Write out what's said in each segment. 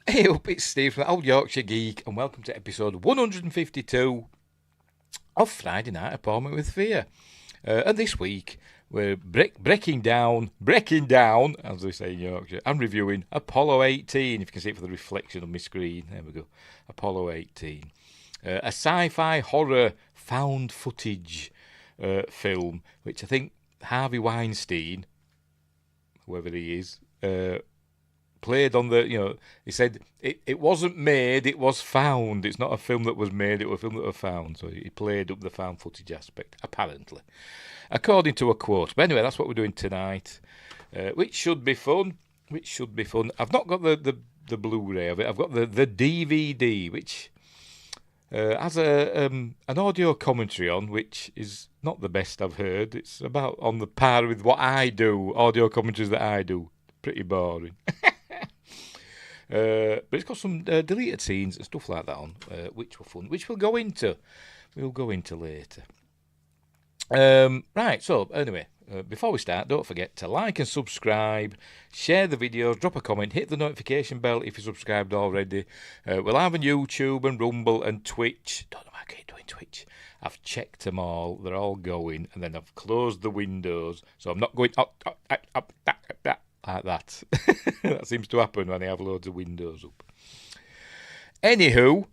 Hey up, it's Steve from the Old Yorkshire Geek, and welcome to episode 152 of Friday Night Appointment with Fear. And this week, we're breaking down, as they say in Yorkshire, and reviewing Apollo 18, if you can see it for the reflection on my screen. There we go, Apollo 18. A sci-fi horror found footage film, which I think Harvey Weinstein, whoever he is, played on the, he said it wasn't made, it was found. It's not a film that was made, it was a film that was found. So he played up the found footage aspect, apparently, according to a quote. But anyway, that's what we're doing tonight, which should be fun. I've not got the Blu-ray of it. I've got the DVD, which has an audio commentary on, which is not the best I've heard. It's about on the par with what I do, audio commentaries that I do. Pretty boring. But it's got some deleted scenes and stuff like that on, which were fun, which we'll go into later. Right, so anyway, before we start, don't forget to like and subscribe, share the videos, drop a comment, hit the notification bell if you're subscribed already. We'll have on YouTube and Rumble and Twitch. Don't know why I keep doing Twitch. I've checked them all, they're all going, and then I've closed the windows, so I'm not going up like that. That seems to happen when I have loads of windows up. Anywho,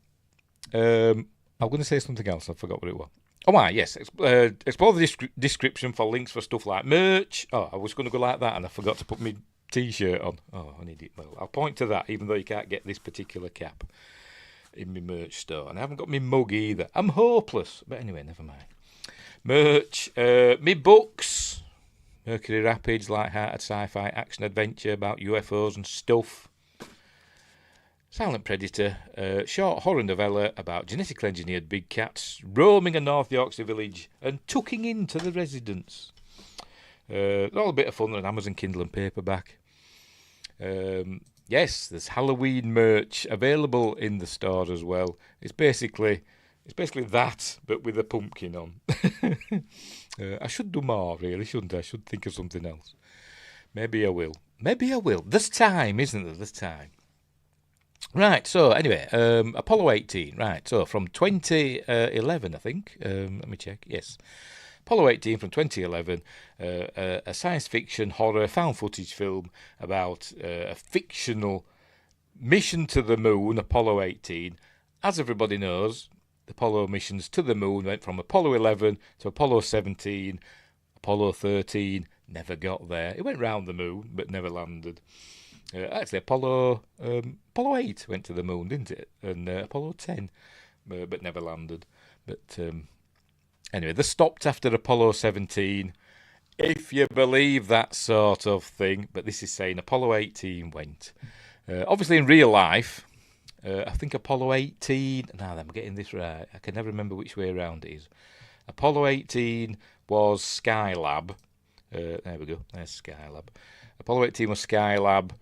I'm going to say something else. I forgot what it was. Oh, yes. Explore the description for links for stuff like merch. Oh, I was going to go like that and I forgot to put my T-shirt on. Oh, I need it. Well, I'll point to that, even though you can't get this particular cap in my merch store. And I haven't got my mug either. I'm hopeless. But anyway, never mind. Merch. Me books. Mercury Rapids, light-hearted sci-fi action adventure about UFOs and stuff. Silent Predator, short horror novella about genetically engineered big cats roaming a North Yorkshire village and tucking into the residents. All a bit of fun on Amazon Kindle and paperback. Yes, there's Halloween merch available in the store as well. It's basically that, but with a pumpkin on. I should do more, really, shouldn't I? I should think of something else. Maybe I will. There's time, isn't there? There's time. Right, so anyway, Apollo 18. Right, so from 2011, I think. Let me check. Yes. Apollo 18 from 2011, a science fiction horror found footage film about a fictional mission to the moon, Apollo 18. As everybody knows, the Apollo missions to the moon went from Apollo 11 to Apollo 17. Apollo 13 never got there. It went round the moon, but never landed. Actually, Apollo 8 went to the moon, didn't it? And Apollo 10, but never landed. But anyway, they stopped after Apollo 17, if you believe that sort of thing. But this is saying Apollo 18 went. Obviously, in real life, I think Apollo 18... Now, I'm getting this right. I can never remember which way around it is. Apollo 18 was Skylab. There we go. There's Skylab. Apollo 18 was Skylab,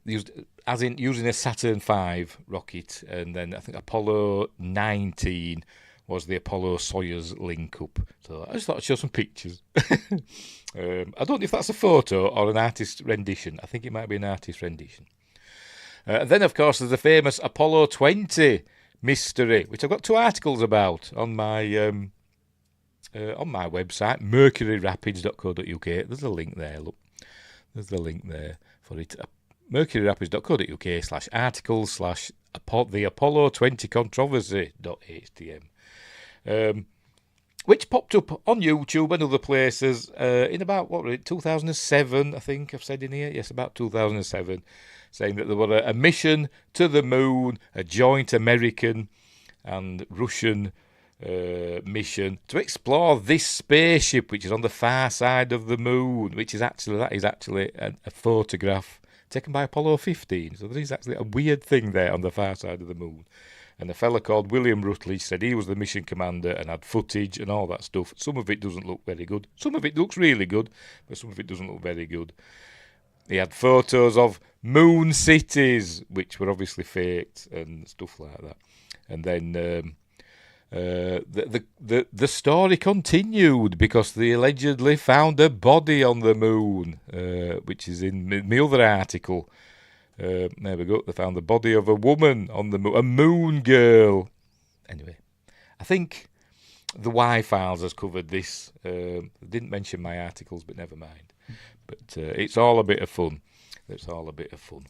using a Saturn V rocket. And then I think Apollo 19 was the Apollo Soyuz link-up. So I just thought I'd show some pictures. I don't know if that's a photo or an artist rendition. I think it might be an artist rendition. And then, of course, there's the famous Apollo 20 mystery, which I've got 2 articles about on my website, mercuryrapids.co.uk. There's a link there, look. There's the link there for it. mercuryrapids.co.uk/articles/the Apollo 20 controversy.htm. Which popped up on YouTube and other places in about, 2007, I think I've said in here. Yes, about 2007. Saying that there was a mission to the moon, a joint American and Russian mission to explore this spaceship, which is on the far side of the moon, that is actually a photograph taken by Apollo 15. So there is actually a weird thing there on the far side of the moon. And a fella called William Rutledge said he was the mission commander and had footage and all that stuff. Some of it doesn't look very good. Some of it looks really good, but some of it doesn't look very good. He had photos of moon cities, which were obviously faked and stuff like that. And then the story continued because they allegedly found a body on the moon, which is in my other article There we go. They found the body of a woman on the moon. A moon girl. Anyway, I think the Y-Files has covered this. Didn't mention my articles, but never mind. But it's all a bit of fun. It's all a bit of fun.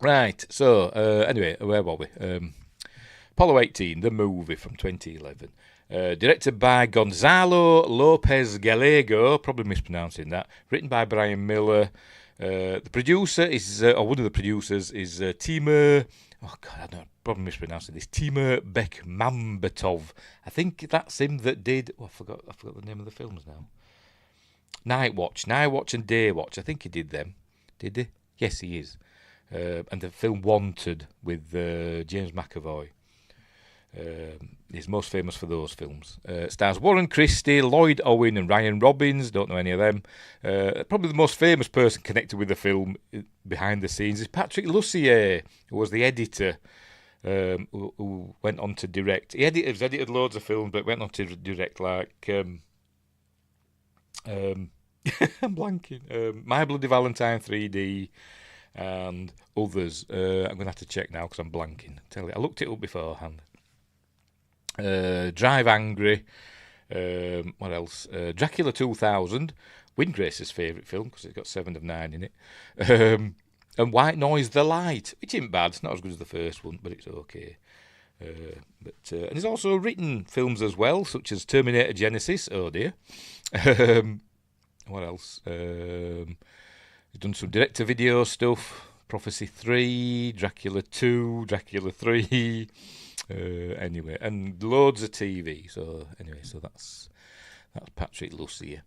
Right, so anyway, where were we? Apollo 18, the movie from 2011. Directed by Gonzalo Lopez Gallego, probably mispronouncing that. Written by Brian Miller. The producer is, or one of the producers is Timur. Oh God, I don't know, probably mispronouncing this. Timur Bekmambetov. I think that's him that did. Oh, I forgot the name of the films now. Night Watch, and Day Watch. I think he did them. Did he? Yes, he is. And the film Wanted with James McAvoy. He's most famous for those films. Stars Warren Christie, Lloyd Owen and Ryan Robbins. Don't know any of them. Probably the most famous person connected with the film behind the scenes is Patrick Lussier, who was the editor, who went on to direct. He's edited loads of films, but went on to direct like... I'm blanking. My Bloody Valentine 3D and others. I'm going to have to check now because I'm blanking. I looked it up beforehand. Drive Angry. What else? Dracula 2000. Windgrace's favourite film because it's got 7 of 9 in it. And White Noise The Light, which isn't bad. It's not as good as the first one, but it's okay. And he's also written films as well, such as Terminator Genesis. Oh dear. What else? He's done some direct-to-video stuff. Prophecy 3, Dracula 2, Dracula 3. Anyway, and loads of TV. So that's Patrick Lussier.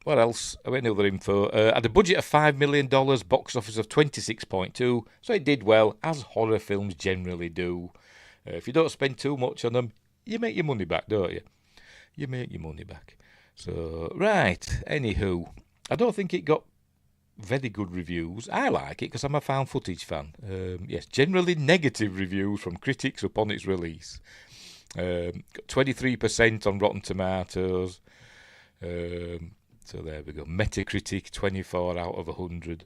What else? Any other info? Had a budget of $5 million, box office of 26.2, so it did well, as horror films generally do. If you don't spend too much on them, you make your money back, don't you? You make your money back. So, right, anywho, I don't think it got very good reviews. I like it because I'm a found footage fan. Yes, generally negative reviews from critics upon its release. Got 23% on Rotten Tomatoes. So there we go. Metacritic 24 out of 100.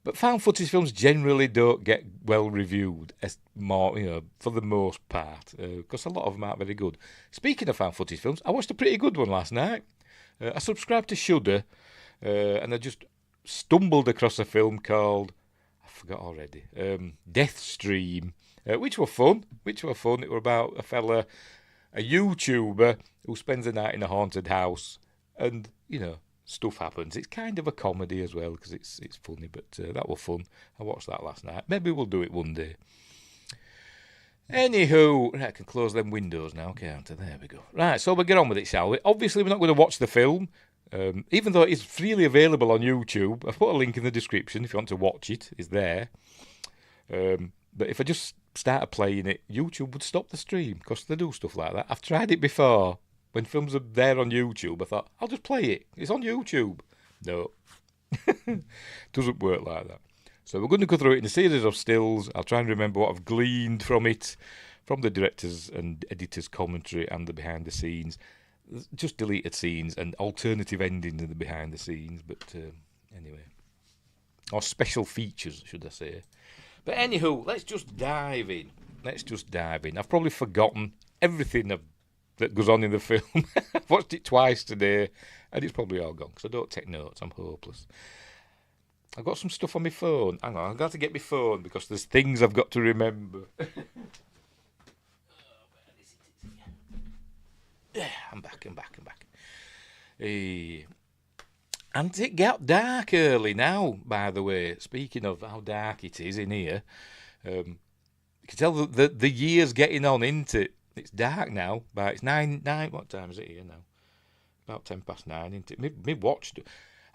But found footage films generally don't get well reviewed, for the most part, because a lot of them aren't very good. Speaking of found footage films, I watched a pretty good one last night. I subscribed to Shudder, and I just stumbled across a film called, I forgot already, Deathstream, which were fun. It were about a YouTuber who spends a night in a haunted house, and stuff happens. It's kind of a comedy as well because it's funny, but that was fun. I watched that last night. Maybe we'll do it one day. Anywho, right, I can close them windows now, can't I? There we go. Right, so we'll get on with it, shall we? Obviously, we're not going to watch the film, even though it's freely available on YouTube. I've put a link in the description if you want to watch it. It's there. But if I just started playing it, YouTube would stop the stream because they do stuff like that. I've tried it before. When films are there on YouTube, I thought, I'll just play it. It's on YouTube. No. Doesn't work like that. So we're going to go through it in a series of stills. I'll try and remember what I've gleaned from it, from the director's and editor's commentary and the behind the scenes. Just deleted scenes and alternative endings in the behind the scenes. But anyway. Or special features, should I say. But anywho, let's just dive in. I've probably forgotten everything that goes on in the film. I've watched it twice today, and it's probably all gone, because I don't take notes. I'm hopeless. I've got some stuff on my phone. Hang on, I've got to get my phone, because there's things I've got to remember. I'm back. And it got dark early now, by the way. Speaking of how dark it is in here, you can tell the year's getting on, isn't it? It's dark now, but it's 9. What time is it here now? About 9:10, isn't it? Me watch.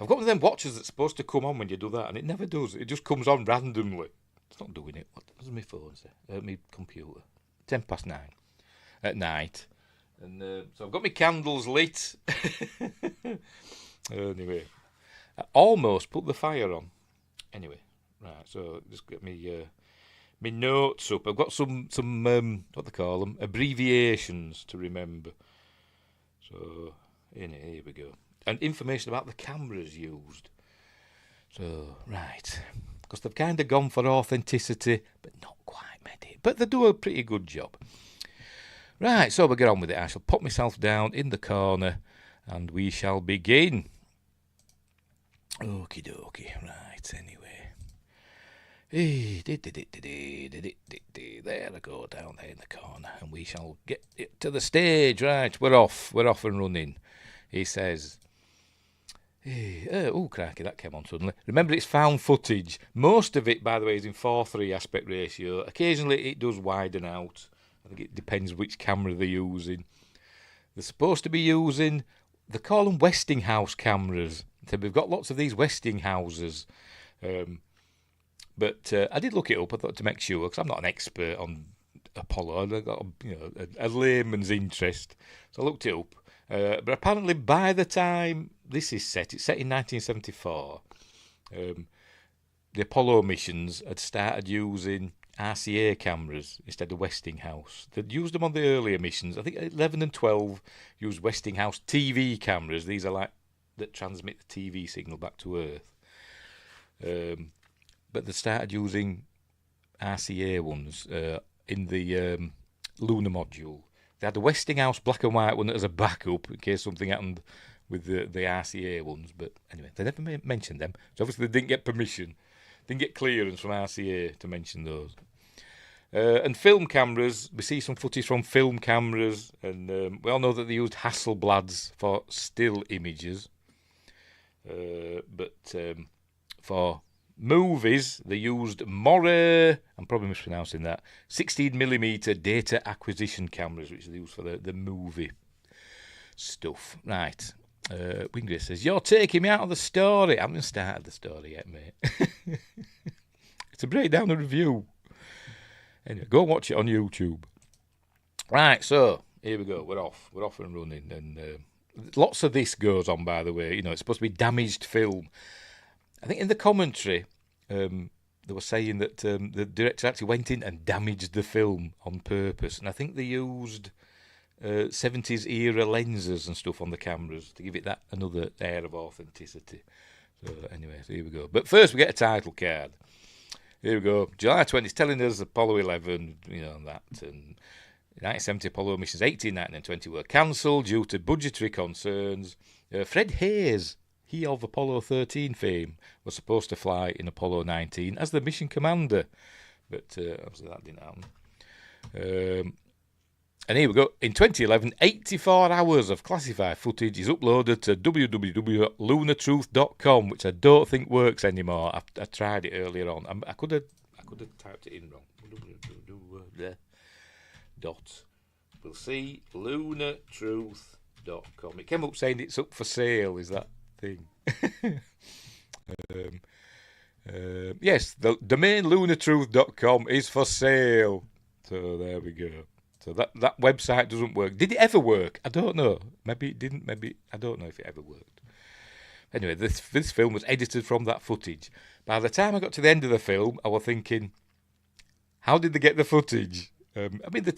I've got one of them watches that's supposed to come on when you do that, and it never does. It just comes on randomly. It's not doing it. What does my phone say? My computer. 9:10 at night. And so I've got my candles lit. Anyway, I almost put the fire on. Anyway, right, so just get me... my notes up. I've got some what they call them, abbreviations to remember. So here we go. And information about the cameras used. So, right. Because they've kind of gone for authenticity, but not quite made it. But they do a pretty good job. Right, so we'll get on with it. I shall pop myself down in the corner and we shall begin. Okie dokie. Right, anyway. There I go, down there in the corner. And we shall get it to the stage. Right, we're off and running. He says... oh, crikey, that came on suddenly. Remember, it's found footage. Most of it, by the way, is in 4:3 aspect ratio. Occasionally, it does widen out. I think it depends which camera they're using. They're supposed to be using... They call them Westinghouse cameras. So we've got lots of these Westinghouses. But I did look it up, I thought, to make sure, because I'm not an expert on Apollo. I've got a layman's interest. So I looked it up. But apparently by the time this is set, it's set in 1974, the Apollo missions had started using RCA cameras instead of Westinghouse. They'd used them on the earlier missions. I think 11 and 12 used Westinghouse TV cameras. These are like that transmit the TV signal back to Earth. But they started using RCA ones in the lunar module. They had the Westinghouse black and white one as a backup in case something happened with the RCA ones. But anyway, they never mentioned them. So obviously they didn't get permission, didn't get clearance from RCA to mention those. And film cameras, we see some footage from film cameras, and we all know that they used Hasselblads for still images. But for movies, they used More, I'm probably mispronouncing that, 16mm data acquisition cameras, which they use for the movie stuff. Right. Wingray says, you're taking me out of the story. I haven't started the story yet, mate. It's a breakdown and review. Anyway, go and watch it on YouTube. Right, so here we go. We're off and running. And lots of this goes on, by the way. It's supposed to be damaged film. I think in the commentary, they were saying that the director actually went in and damaged the film on purpose. And I think they used 70s era lenses and stuff on the cameras to give it that another air of authenticity. So anyway, so here we go. But first we get a title card. Here we go. July 20, it's telling us Apollo 11, and that. And 1970 Apollo missions 18, 19 and 20 were cancelled due to budgetary concerns. Fred Hayes, he of Apollo 13 fame, was supposed to fly in Apollo 19 as the mission commander. But obviously that didn't happen. And here we go. In 2011, 84 hours of classified footage is uploaded to www.lunartruth.com, which I don't think works anymore. I tried it earlier on. I could have typed it in wrong. We'll see. Lunartruth.com. It came up saying it's up for sale. Is that thing? Yes, the domain lunartruth.com is for sale. So there we go. So that website doesn't work. Did it ever work? I don't know. Maybe it didn't. Maybe I don't know if it ever worked. Anyway, this film was edited from that footage. By the time I got to the end of the film, I was thinking, how did they get the footage? I mean, the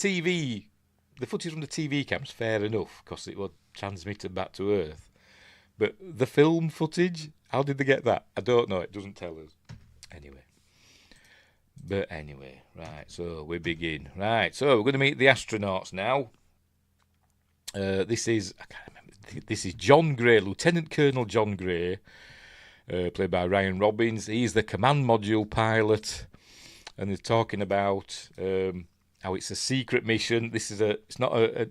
footage from the TV cam's fair enough because it was transmitted back to Earth. But the film footage, how did they get that? I don't know. It doesn't tell us. Anyway, right, so we begin. Right, so we're going to meet the astronauts now. This is John Gray, Lieutenant Colonel John Gray, played by Ryan Robbins. He's the command module pilot, and they're talking about how it's a secret mission. It's not a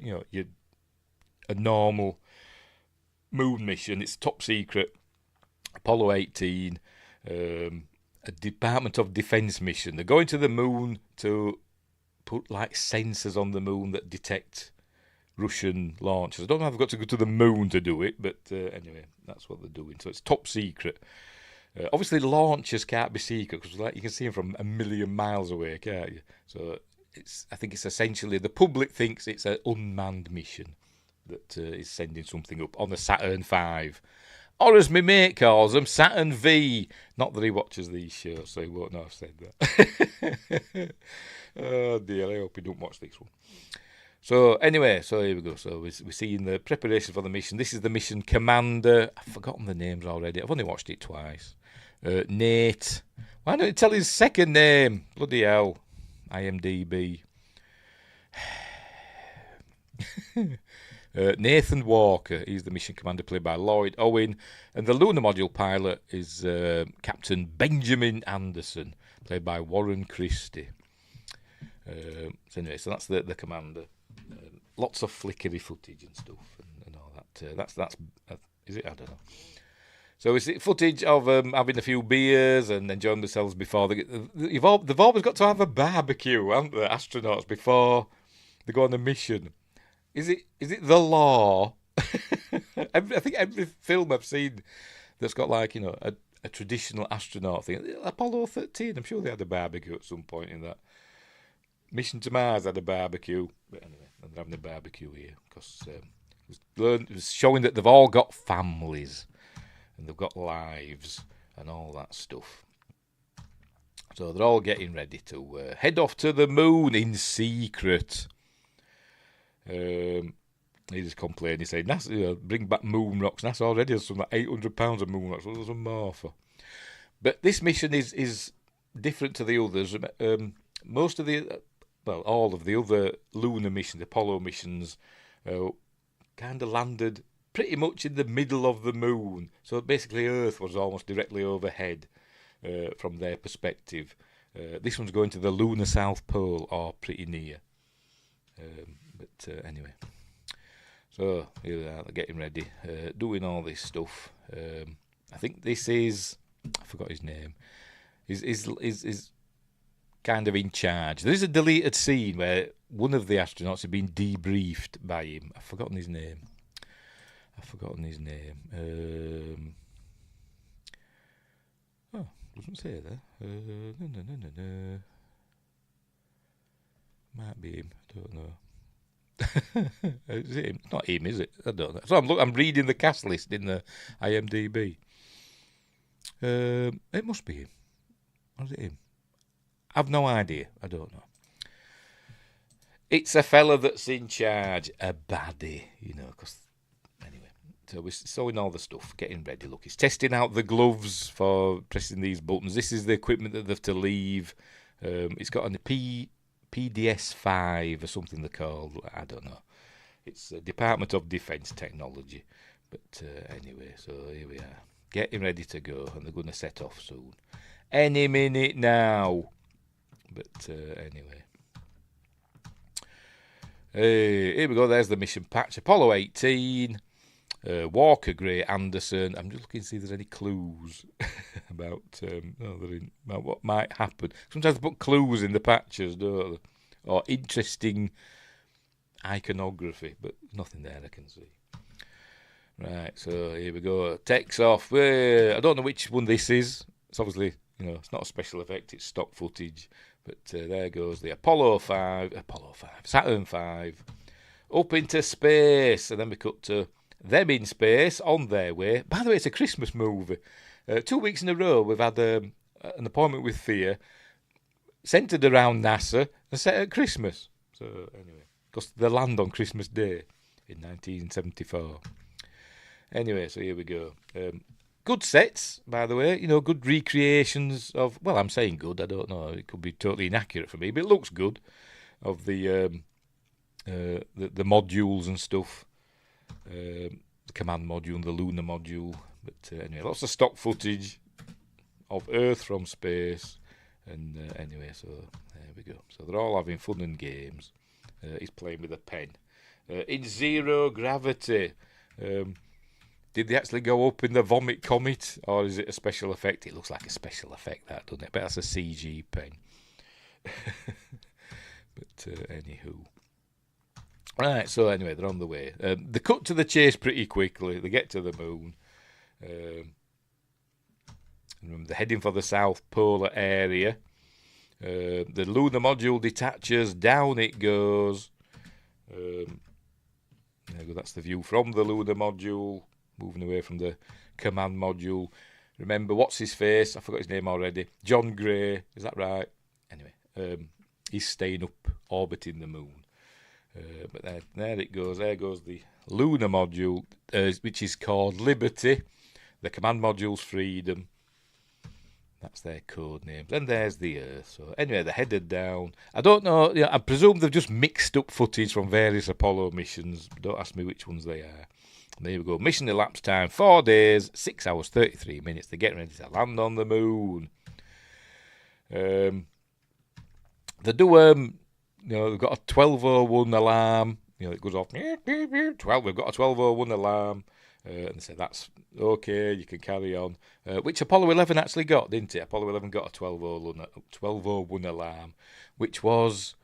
normal moon mission. It's top secret. Apollo 18. A Department of Defense mission. They're going to the moon to put like sensors on the moon that detect Russian launches. I don't know if I've got to go to the moon to do it, but anyway, that's what they're doing. So it's top secret. Obviously, launches can't be secret because you can see them from a million miles away, can't you? So I think it's essentially the public thinks it's an unmanned mission that is sending something up on the Saturn V. Or as my mate calls them, Saturn V. Not that he watches these shows, so he won't know I've said that. Oh dear, I hope he don't watch this one. So anyway, so here we go. So we're seeing the preparation for the mission. This is the mission commander. I've forgotten the names already. I've only watched it twice. Nate. Why don't you tell his second name? Bloody hell. IMDb. Nathan Walker. He's the mission commander played by Lloyd Owen. And the lunar module pilot is Captain Benjamin Anderson, played by Warren Christie. So that's the commander. Lots of flickery footage and stuff and all that. That's is it? I don't know. So it's footage of having a few beers and enjoying themselves before they've always got to have a barbecue, haven't they, astronauts, before they go on a mission. Is it the law? I think every film I've seen that's got like a traditional astronaut thing. Apollo 13, I'm sure they had a barbecue at some point in that. Mission to Mars had a barbecue, but anyway, they're having a barbecue here because it was showing that they've all got families and they've got lives and all that stuff. So they're all getting ready to head off to the moon in secret. He just complained. He said, NASA, bring back moon rocks. NASA already has some like 800 pounds of moon rocks. What does some more for? But this mission is different to the others. Most of all of the other lunar missions, Apollo missions, kind of landed pretty much in the middle of the moon. So basically Earth was almost directly overhead from their perspective. This one's going to the lunar South Pole, or pretty near. But anyway. So here they are, they're getting ready, doing all this stuff. I think this is... I forgot his name. Is kind of in charge. There is a deleted scene where one of the astronauts had been debriefed by him. I've forgotten his name. Doesn't say there. No. Might be him. I don't know. Is it him? It's not him, is it? I don't know. So I'm reading the cast list in the IMDb. It must be him. Or is it him? I've no idea. I don't know. It's a fella that's in charge, a baddie, because anyway. So we're sewing all the stuff, getting ready. Look, he's testing out the gloves for pressing these buttons. This is the equipment that they have to leave. It's got a PDS-5 or something they're called. I don't know. It's a Department of Defence technology. But anyway, so here we are. Getting ready to go, and they're going to set off soon. Any minute now. But anyway. Here we go. There's the mission patch. Apollo 18. Walker, Gray, Anderson. I'm just looking to see if there's any clues about what might happen. Sometimes they put clues in the patches, don't they? Or interesting iconography, but nothing there I can see. Right, so here we go. Takes off. I don't know which one this is. It's obviously, it's not a special effect. It's stock footage. But there goes the Saturn V, up into space. And then we cut to them in space, on their way. By the way, it's a Christmas movie. 2 weeks in a row, we've had an appointment with Thea, centred around NASA, and set at Christmas. So, anyway, because they land on Christmas Day in 1974. Anyway, so here we go. Good sets, by the way, good recreations of, well, I'm saying good, I don't know, it could be totally inaccurate for me, but it looks good, of the modules and stuff, the command module and the lunar module, but anyway, lots of stock footage of Earth from space, and anyway, so there we go. So they're all having fun and games. He's playing with a pen. In zero gravity, did they actually go up in the vomit comet, or is it a special effect? It looks like a special effect, that, doesn't it? But that's a CG pen. But anywho. Right, so anyway, they're on the way. They cut to the chase pretty quickly. They get to the moon. And they're heading for the South Polar area. The lunar module detaches. Down it goes. There we go, that's the view from the lunar module. Moving away from the command module. Remember, what's his face? I forgot his name already. John Gray, is that right? Anyway, he's staying up, orbiting the moon. But there it goes. There goes the lunar module, which is called Liberty. The command module's Freedom. that's their code names. And there's the Earth. So anyway, they're headed down. I don't know. I presume they've just mixed up footage from various Apollo missions. Don't ask me which ones they are. And there we go. Mission elapsed time 4 days, 6 hours 33 minutes. They're getting ready to land on the moon. They do. They've got a 12:01 alarm. It goes off. 12. We've got a 12:01 alarm. And they say, that's okay, you can carry on. Which Apollo 11 actually got, didn't it? Apollo 11 got a 12:01 alarm, which was,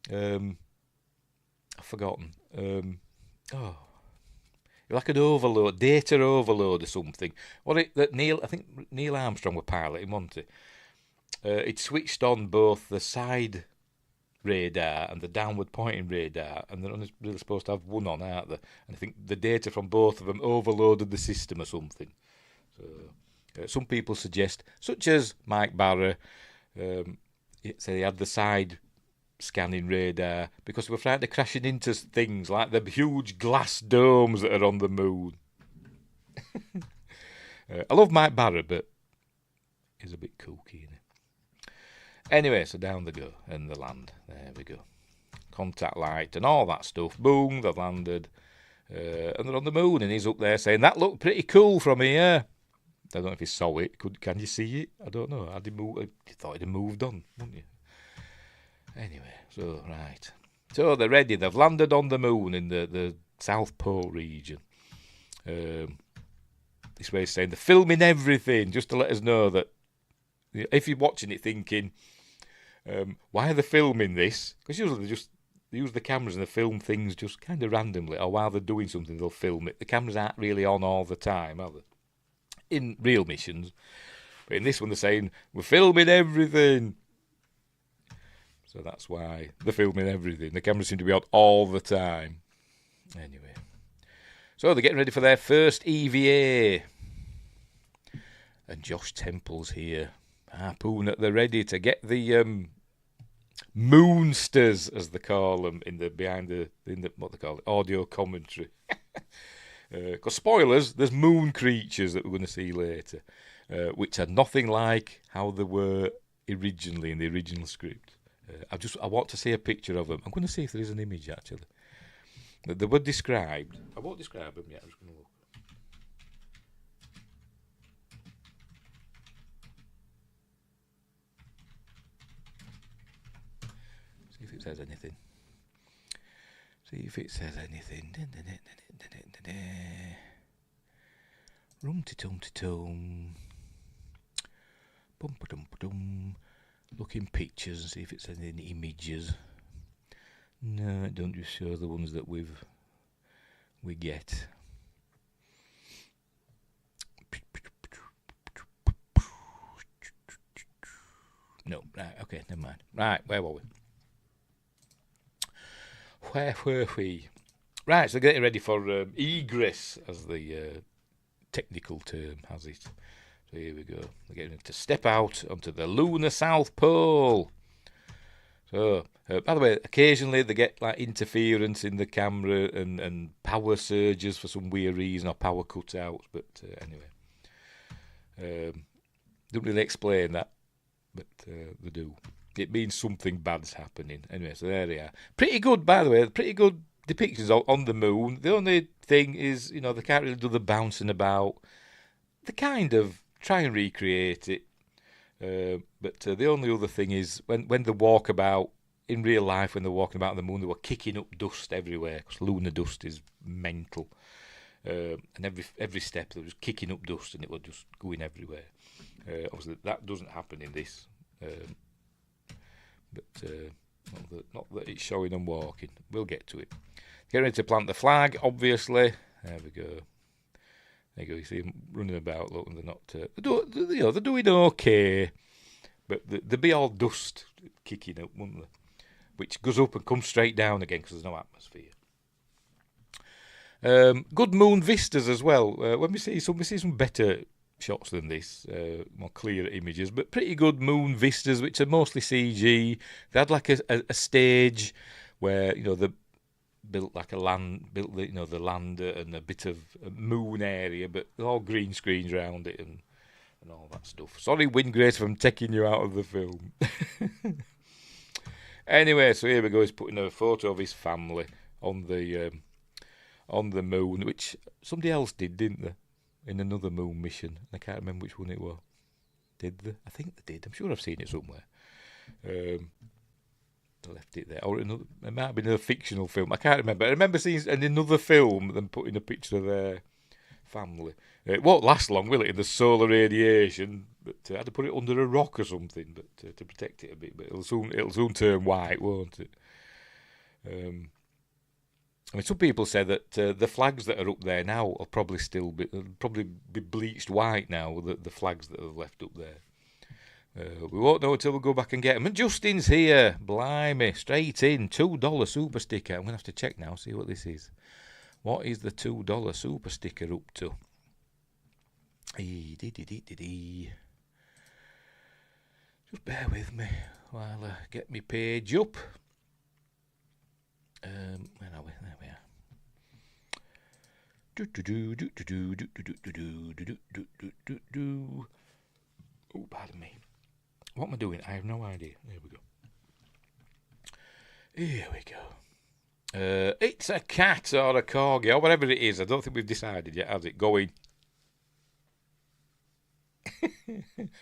I've forgotten. Like an overload, data overload or something. I think Neil Armstrong were piloting, wasn't he? It switched on both the side radar and the downward pointing radar, and they're only really supposed to have one on, aren't they? And I think the data from both of them overloaded the system or something. So some people suggest, such as Mike Barra, say he had the side scanning radar because they were frightened of crashing into things like the huge glass domes that are on the moon. I love Mike Barra, but he's a bit kooky, isn't he? Anyway, so down they go, and they land. There we go. Contact light and all that stuff. Boom, they've landed. And they're on the moon, and he's up there saying, that looked pretty cool from here. I don't know if he saw it. Can you see it? I don't know. You thought he'd have moved on, wouldn't you? Anyway, so, right. So they're ready. They've landed on the moon in the South Pole region. This way he's saying, they're filming everything, just to let us know that if you're watching it thinking, why are they filming this? Because usually they use the cameras and they film things just kind of randomly, or while they're doing something they'll film it. The cameras aren't really on all the time, are they? In real missions. But in this one they're saying, we're filming everything. So that's why they're filming everything. The cameras seem to be on all the time. Anyway. So they're getting ready for their first EVA. And Josh Temple's here. Harpoon at the ready to get the moonsters, as they call them, in the what they call it, audio commentary. Because spoilers, there's moon creatures that we're going to see later, which are nothing like how they were originally in the original script. I want to see a picture of them. I'm going to see if there is an image actually. They were described. I won't describe them yet. I'm just going to look. See if it says anything. Rum-ti-tum-ti-tum. Bum-pa-dum-pa-dum. Look in pictures and see if it says any images. No, it don't just show the ones that we get. No, right, okay, never mind. Right, where were we? Where were we? Right, so getting ready for egress, as the technical term has it. So here we go. They're getting ready to step out onto the lunar South Pole. So, by the way, occasionally they get like interference in the camera and power surges for some weird reason, or power cutouts. But anyway, don't really explain that, but they do. It means something bad's happening. Anyway, so there they are. Pretty good, by the way. Pretty good depictions on the moon. The only thing is, they can't really do the bouncing about. They kind of try and recreate it. But the only other thing is when they walk about in real life, when they're walking about on the moon, they were kicking up dust everywhere because lunar dust is mental. And every step they were just kicking up dust and it was just going everywhere. Obviously, that doesn't happen in this. But not that it's showing them walking. We'll get to it. Get ready to plant the flag, obviously. There we go. There you go. You see them running about. Look, and they're not. They're doing okay, but they'd be all dust kicking up, wouldn't they? Which goes up and comes straight down again because there's no atmosphere. Good moon vistas as well. When we see some better shots than this, more clear images, but pretty good moon vistas, which are mostly CG. They had like a stage where they built like the lander and a bit of a moon area, but all green screens around it, and and all that stuff. Sorry, Windgrace, for taking you out of the film. Anyway, so here we go. He's putting a photo of his family on the moon, which somebody else did, didn't they? In another moon mission. I can't remember which one it was. Did they? I think they did. I'm sure I've seen it somewhere. They left it there. Or another, it might have been another fictional film. I can't remember. I remember seeing in another film them putting a picture of their family. It won't last long, will it, in the solar radiation? But I had to put it under a rock or something, but to protect it a bit. But it'll soon turn white, won't it? I mean, some people say that the flags that are up there now will probably be bleached white now. The flags that are left up there. We won't know until we go back and get them. And Justin's here. Blimey, straight in. $2 super sticker. I'm going to have to check now, see what this is. What is the $2 super sticker up to? Just bear with me while I get my page up. Where are we? There we are. Oh, pardon me. What am I doing? I have no idea. There we go. Here we go. It's a cat or a corgi or whatever it is. I don't think we've decided yet, has it? Going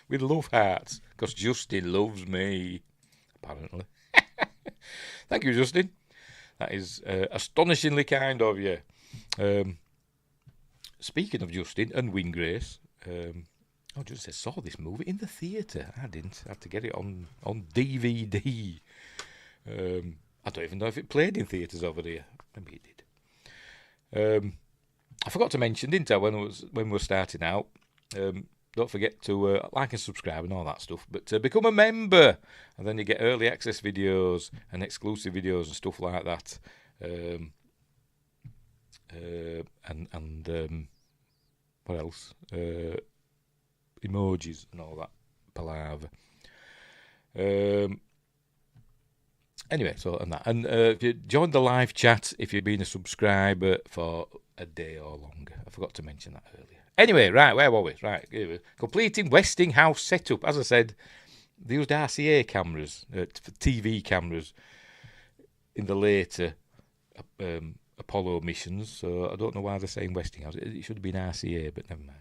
with love hearts, because Justin loves me, apparently. Thank you, Justin. That is astonishingly kind of you. Speaking of Justin and Windgrace, I just saw this movie in the theatre. I didn't. I had to get it on DVD. I don't even know if it played in theatres over here. Maybe it did. I forgot to mention, didn't I, when we were starting out? Don't forget to like and subscribe and all that stuff. But become a member, and then you get early access videos and exclusive videos and stuff like that. What else? Emojis and all that palaver. Anyway, so and that. And if you join the live chat, if you've been a subscriber for a day or longer. I forgot to mention that earlier. Anyway, right, where were we? Right, here we are. Completing Westinghouse setup. As I said, they used RCA cameras, TV cameras, in the later Apollo missions. So I don't know why they're saying Westinghouse. It should have been RCA, but never mind.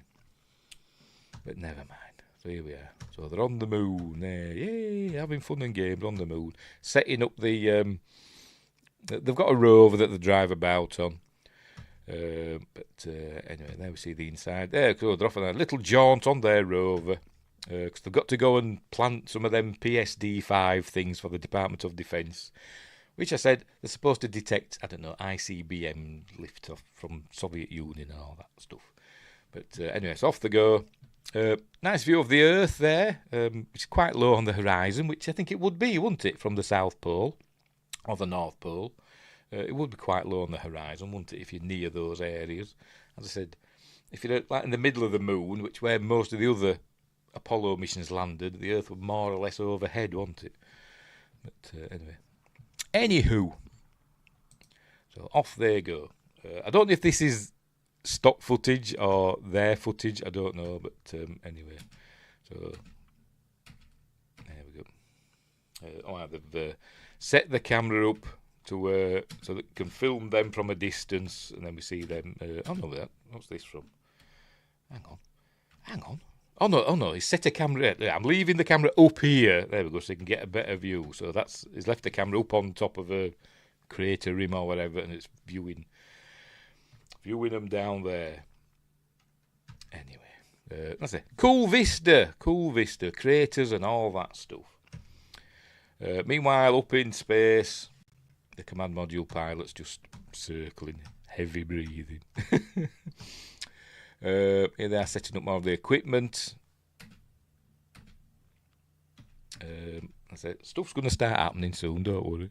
So here we are. So they're on the moon. Yay, having fun and games on the moon. Setting up the... they've got a rover that they drive about on. Anyway, there we see the inside. There, so they're off on a little jaunt on their rover. Because they've got to go and plant some of them PSD-5 things for the Department of Defence. Which I said, they're supposed to detect, I don't know, ICBM liftoff from Soviet Union and all that stuff. But anyway, so off they go. Nice view of the Earth there, which is quite low on the horizon, which I think it would be, wouldn't it, from the South Pole or the North Pole. It would be quite low on the horizon, wouldn't it, if you're near those areas. As I said, if you're like in the middle of the moon, which where most of the other Apollo missions landed, the Earth would more or less overhead, wouldn't it? But anyway. Anywho, so off they go. I don't know if this is stock footage or their footage, I don't know, but anyway, so there we go. They've set the camera up to so that it can film them from a distance, and then we see them. Oh no, what's this from? Hang on. Oh no! He's set a camera. I'm leaving the camera up here. There we go, so you can get a better view. So he's left the camera up on top of a crater rim or whatever, and it's viewing them down there. Anyway, that's it. Cool vista, craters and all that stuff. Meanwhile, up in space, the command module pilot's just circling, heavy breathing. Here they are setting up more of the equipment. That's it. Stuff's going to start happening soon, don't worry.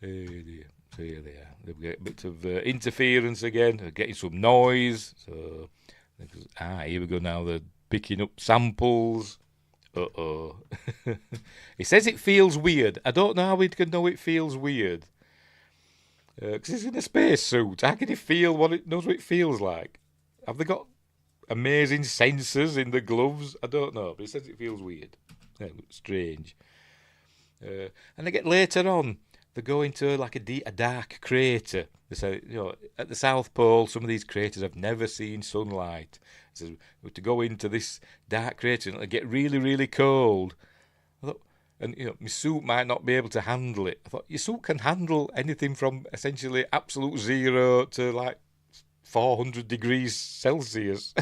Dear. So here they are. They've got a bit of interference again. They're getting some noise. So here we go now. They're picking up samples. Uh-oh. He says it feels weird. I don't know how we can know it feels weird. Because he's in a spacesuit. How can he feel knows what it feels like? Have they got amazing sensors in the gloves. I don't know, but he says it feels weird. Yeah, strange. And they get later on, they go into like a dark crater. They say, at the South Pole, some of these craters have never seen sunlight. He says, we have to go into this dark crater and it'll get really, really cold. I thought, and my suit might not be able to handle it. I thought, your suit can handle anything from essentially absolute zero to like 400 degrees Celsius.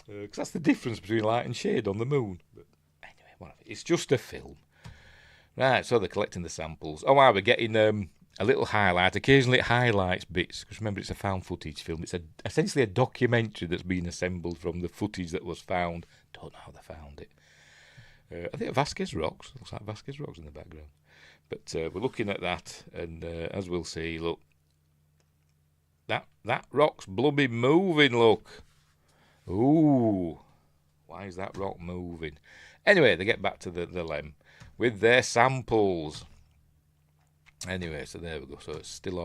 Because that's the difference between light and shade on the moon. But anyway, whatever. It's just a film. Right, so they're collecting the samples. Oh, wow, we're getting a little highlight. Occasionally it highlights bits, because remember, it's a found footage film. It's essentially a documentary that's been assembled from the footage that was found. Don't know how they found it. I think Vasquez Rocks. Looks like Vasquez Rocks in the background. But we're looking at that, and as we'll see, look. That rock's bloody moving, look. Ooh. Why is that rock moving? Anyway, they get back to the lem with their samples. Anyway, so there we go. So it's still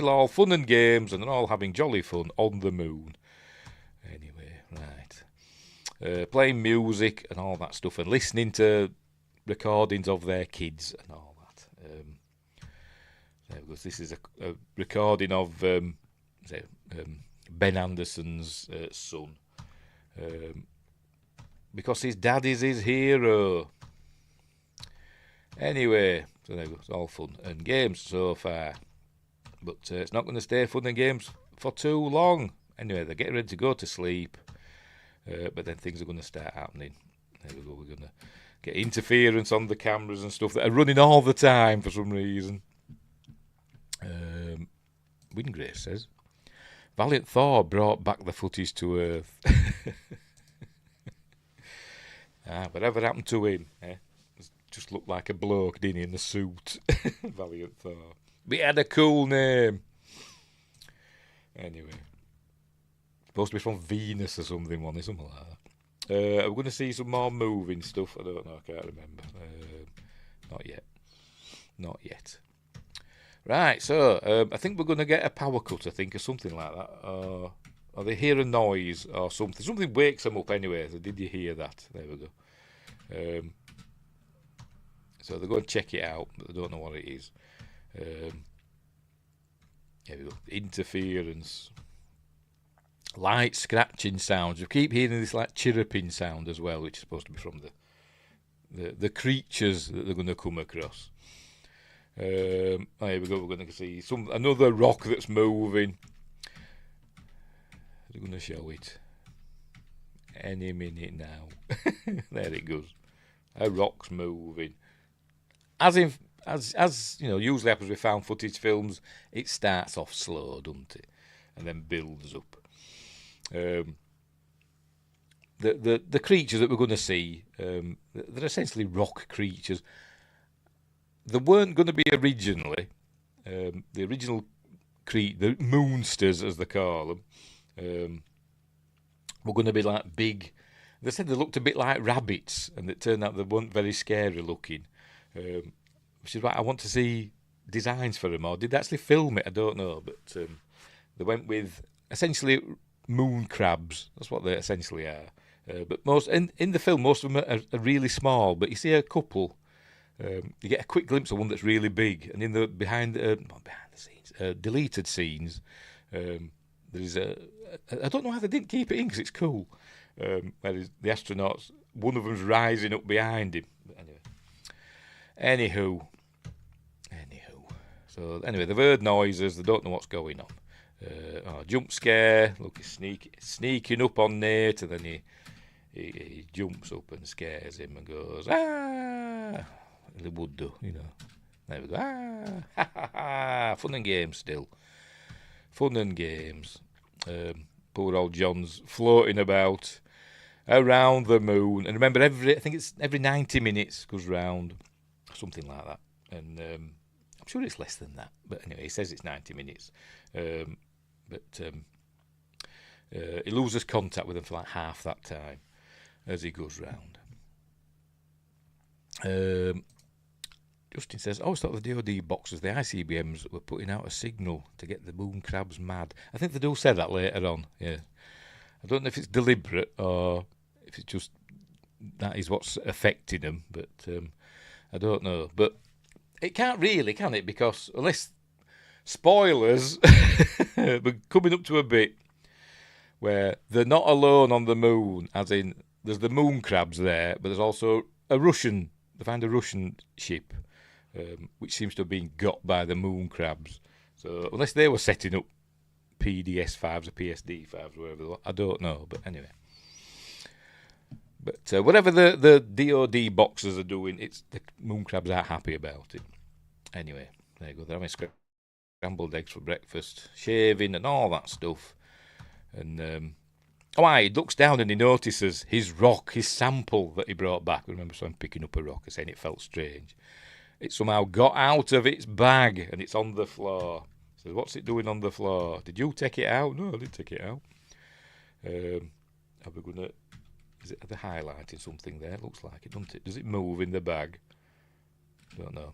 all fun and games, and they're all having jolly fun on the moon. Anyway, right. Playing music and all that stuff, and listening to recordings of their kids and all that. There we go. This is a recording of Ben Anderson's son. Because his dad is his hero. Anyway, so there we go. It's all fun and games so far. But it's not going to stay fun and games for too long. Anyway, they're getting ready to go to sleep. But then things are going to start happening. There we go. We're going to get interference on the cameras and stuff that are running all the time for some reason. Wingrace says, Valiant Thor brought back the footage to Earth. Whatever happened to him? Just looked like a bloke, didn't he, in the suit? Valiant Thor. But he had a cool name. Anyway. Supposed to be from Venus or something, wasn't it? Something like that. We're going to see some more moving stuff. I don't know, I can't remember. Not yet. Right, so I think we're going to get a power cut, I think, or something like that. Or they hear a noise or something. Something wakes them up anyway. So did you hear that? There we go. So they're going to check it out, but they don't know what it is. Here we go. Interference. Light scratching sounds. We keep hearing this like chirruping sound as well, which is supposed to be from the creatures that they're going to come across. Here we go. We're going to see another rock that's moving. They're going to show it any minute now. There it goes. A rock's moving. As usually happens with found footage films, it starts off slow, doesn't it, and then builds up. The creatures that we're going to see, they're essentially rock creatures. They weren't going to be originally. The original the moonsters, as they call them, were going to be like big. They said they looked a bit like rabbits, and it turned out they weren't very scary looking. Which is why I want to see designs for them, or did they actually film it? I don't know, but they went with essentially moon crabs. That's what they essentially are. But most in the film, most of them are really small. But you see a couple. You get a quick glimpse of one that's really big, and in the behind the scenes, deleted scenes, there's I don't know how they didn't keep it in because it's cool. Where the astronauts, one of them's rising up behind him. But anywho. So anyway, they've heard noises. They don't know what's going on. Jump scare. Look, he's sneaking up on Nate, and then he jumps up and scares him and goes, ah. They would do, There we go. Ah, ha, ha, ha. Fun and games still. Fun and games. Poor old John's floating about around the moon. And remember, I think it's every 90 minutes goes round. Something like that. And I'm sure it's less than that. But anyway, he says it's 90 minutes. He loses contact with them for like half that time as he goes round. Justin says, I always thought the DOD boxes, the ICBMs, were putting out a signal to get the moon crabs mad. I think they do say that later on, yeah. I don't know if it's deliberate or if it's just that is what's affecting them, but I don't know. But it can't really, can it? Because unless spoilers, we're coming up to a bit where they're not alone on the moon, as in there's the moon crabs there, but there's also a Russian. They find a Russian ship, which seems to have been got by the moon crabs. So unless they were setting up PDS-5s or PSD-5s, whatever they were, I don't know. But anyway. But whatever the DOD boxers are doing, it's the moon crabs are happy about it. Anyway, there you go. They're having scrambled eggs for breakfast, shaving and all that stuff. And he looks down and he notices his rock, his sample that he brought back. I remember someone picking up a rock and saying it felt strange. It somehow got out of its bag and it's on the floor. So what's it doing on the floor? Did you take it out? No, I didn't take it out. Are we gonna? Is it? Are they highlighting something there? It looks like it, doesn't it? Does it move in the bag? Don't know.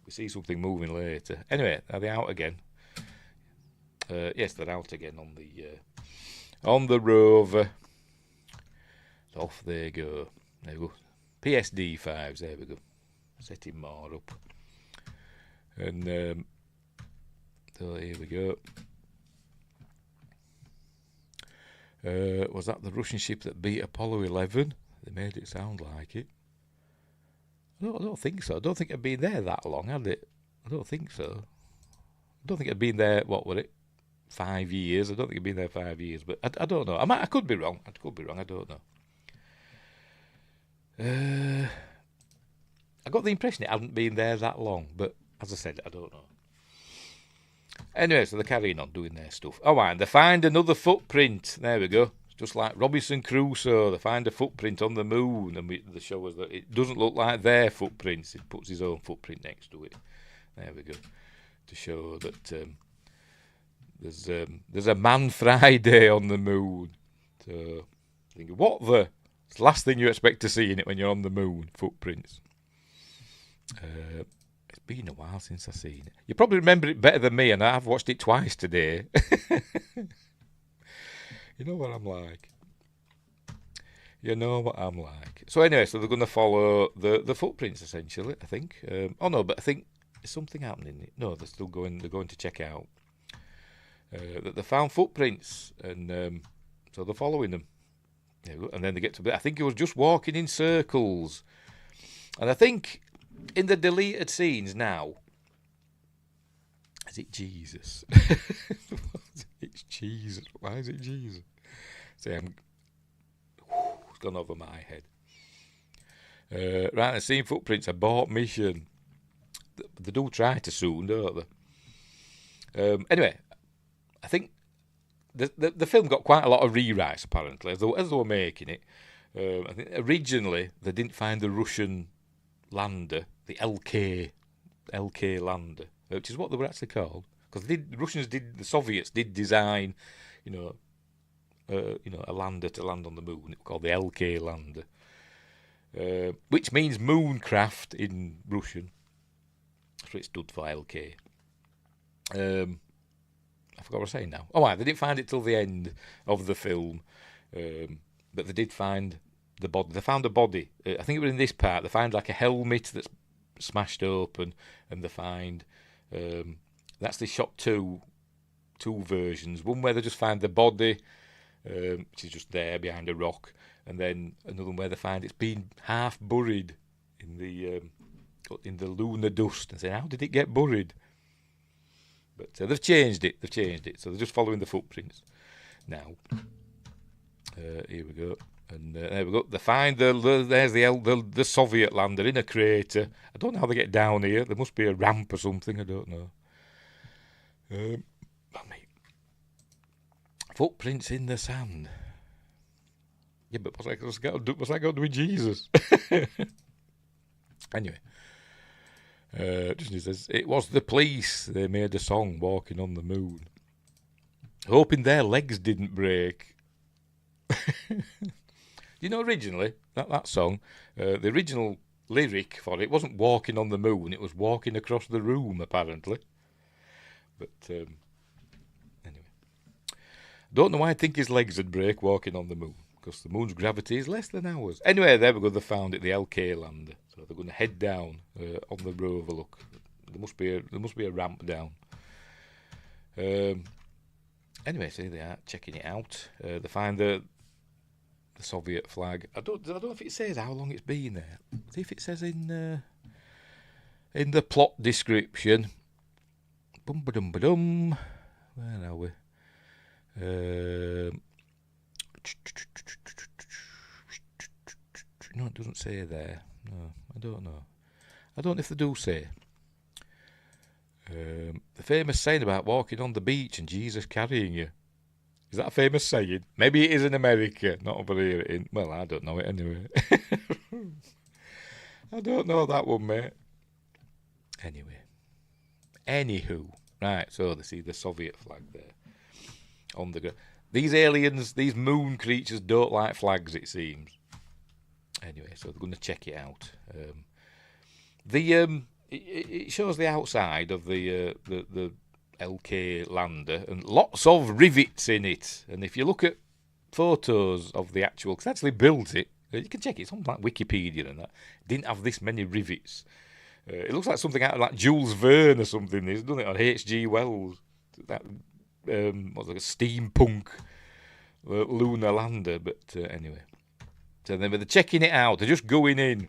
We see something moving later. Anyway, are they out again? Yes, they're out again on the rover. Off they go. There we go. PSD-5s. There we go. Setting more up. And so here we go. Was that the Russian ship that beat Apollo 11? They made it sound like it. I don't think so. I don't think it'd been there that long, had it? I don't think so. I don't think it'd been there, what were it, 5 years? I don't think it'd been there 5 years, but I don't know. I could be wrong. I don't know. I got the impression it hadn't been there that long, but as I said, I don't know. Anyway, so they're carrying on doing their stuff. And they find another footprint. There we go. It's just like Robinson Crusoe. They find a footprint on the moon, and they show us that it doesn't look like their footprints. It puts his own footprint next to it. There we go. To show that there's a Man Friday on the moon. So, thinking, what the? It's the last thing you expect to see in it when you're on the moon. Footprints. It's been a while since I've seen it. You probably remember it better than me, and I've watched it twice today. You know what I'm like. So anyway, so they're going to follow the footprints, essentially, I think. But I think there's something happening. No, they're still going. They're going to check out that they found footprints, and so they're following them. And then they get to. I think he was just walking in circles, and I think in the deleted scenes now, is it Jesus? It's Jesus. Why is it Jesus? See, it's gone over my head. Right, I've seen footprints. Abort mission. They do try to soon, don't they? Anyway, I think the film got quite a lot of rewrites, apparently, as they were making it. I think originally they didn't find the Russian lander, the LK lander, which is what they were actually called, because the Soviets did design, a lander to land on the moon. It was called the LK lander, which means mooncraft in Russian. That's what it stood for, LK. I forgot what I was saying now. They didn't find it till the end of the film, but they did find the body. They found a body. I think it was in this part. They find like a helmet that's smashed open, and they find they actually shot two versions. One where they just find the body, which is just there behind a rock, and then another one where they find it's been half buried in the lunar dust, and say, how did it get buried? But they've changed it. So they're just following the footprints now. Here we go. And there we go. They find there's the Soviet lander in a crater. I don't know how they get down here. There must be a ramp or something. I don't know. Footprints in the sand. Yeah, but what's that got to do with Jesus? Anyway. Disney says, it was the police. They made a song, Walking on the Moon. Hoping their legs didn't break. Originally, that song, the original lyric for it wasn't Walking on the Moon, it was Walking Across the Room, apparently. But, anyway. Don't know why I think his legs would break walking on the moon, because the moon's gravity is less than ours. Anyway, there we go. They found it, the LK lander. So they're going to head down on the rover. Look, there must be a ramp down. Anyway, so they are checking it out. They find the Soviet flag. I don't know if it says how long it's been there. See if it says in the plot description. Bum ba dum ba dum. Where are we? No, it doesn't say there. No, I don't know. I don't know if they do say. The famous saying about walking on the beach and Jesus carrying you. Is that a famous saying? Maybe it is in America, not over here. Well, I don't know it anyway. I don't know that one, mate. Anywho. Right, so they see the Soviet flag there on the ground. These aliens, these moon creatures don't like flags, it seems. Anyway, so they're going to check it out. It shows the outside of the LK lander and lots of rivets in it. And if you look at photos of the actual, because they actually built it, you can check it. It's on like Wikipedia and that. It didn't have this many rivets. It looks like something out of like Jules Verne or something. He's done it on H.G. Wells. That what's like a steampunk lunar lander. But anyway, so then they're checking it out. They're just going in.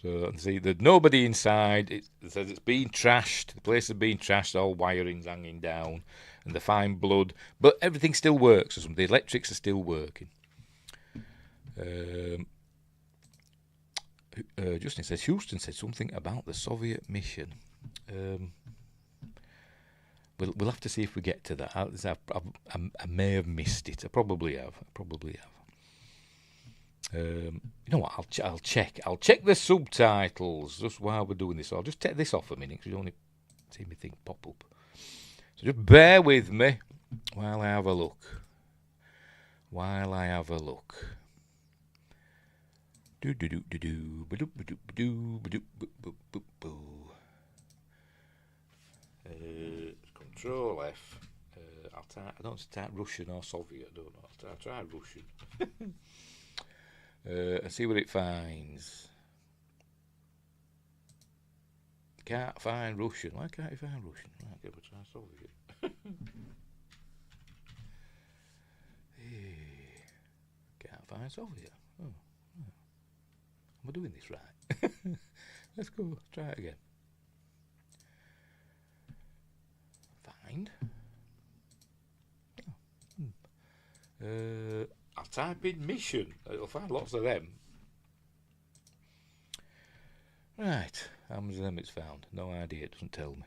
So see, there's nobody inside. It says it's been trashed. The place has been trashed. All wiring's hanging down, and they find blood, but everything still works. Or something. The electrics are still working. Justin says Houston said something about the Soviet mission. We'll have to see if we get to that. I may have missed it. I probably have. You know what? I'll check. I'll check the subtitles just while we're doing this. So I'll just take this off a minute because you only see me thing pop up. So just bear with me while I have a look. Control F. I don't type Russian or Soviet. I don't know. I'll try Russian. And see what it finds. Can't find Russian. Why can't you find Russian? Right, give it a try Soviet. Can't find Soviet. Oh. Am I doing this right? Let's go. Let's try it again. Find. I'll type in mission. It'll find lots of them. Right. How many of them it's found? No idea. It doesn't tell me.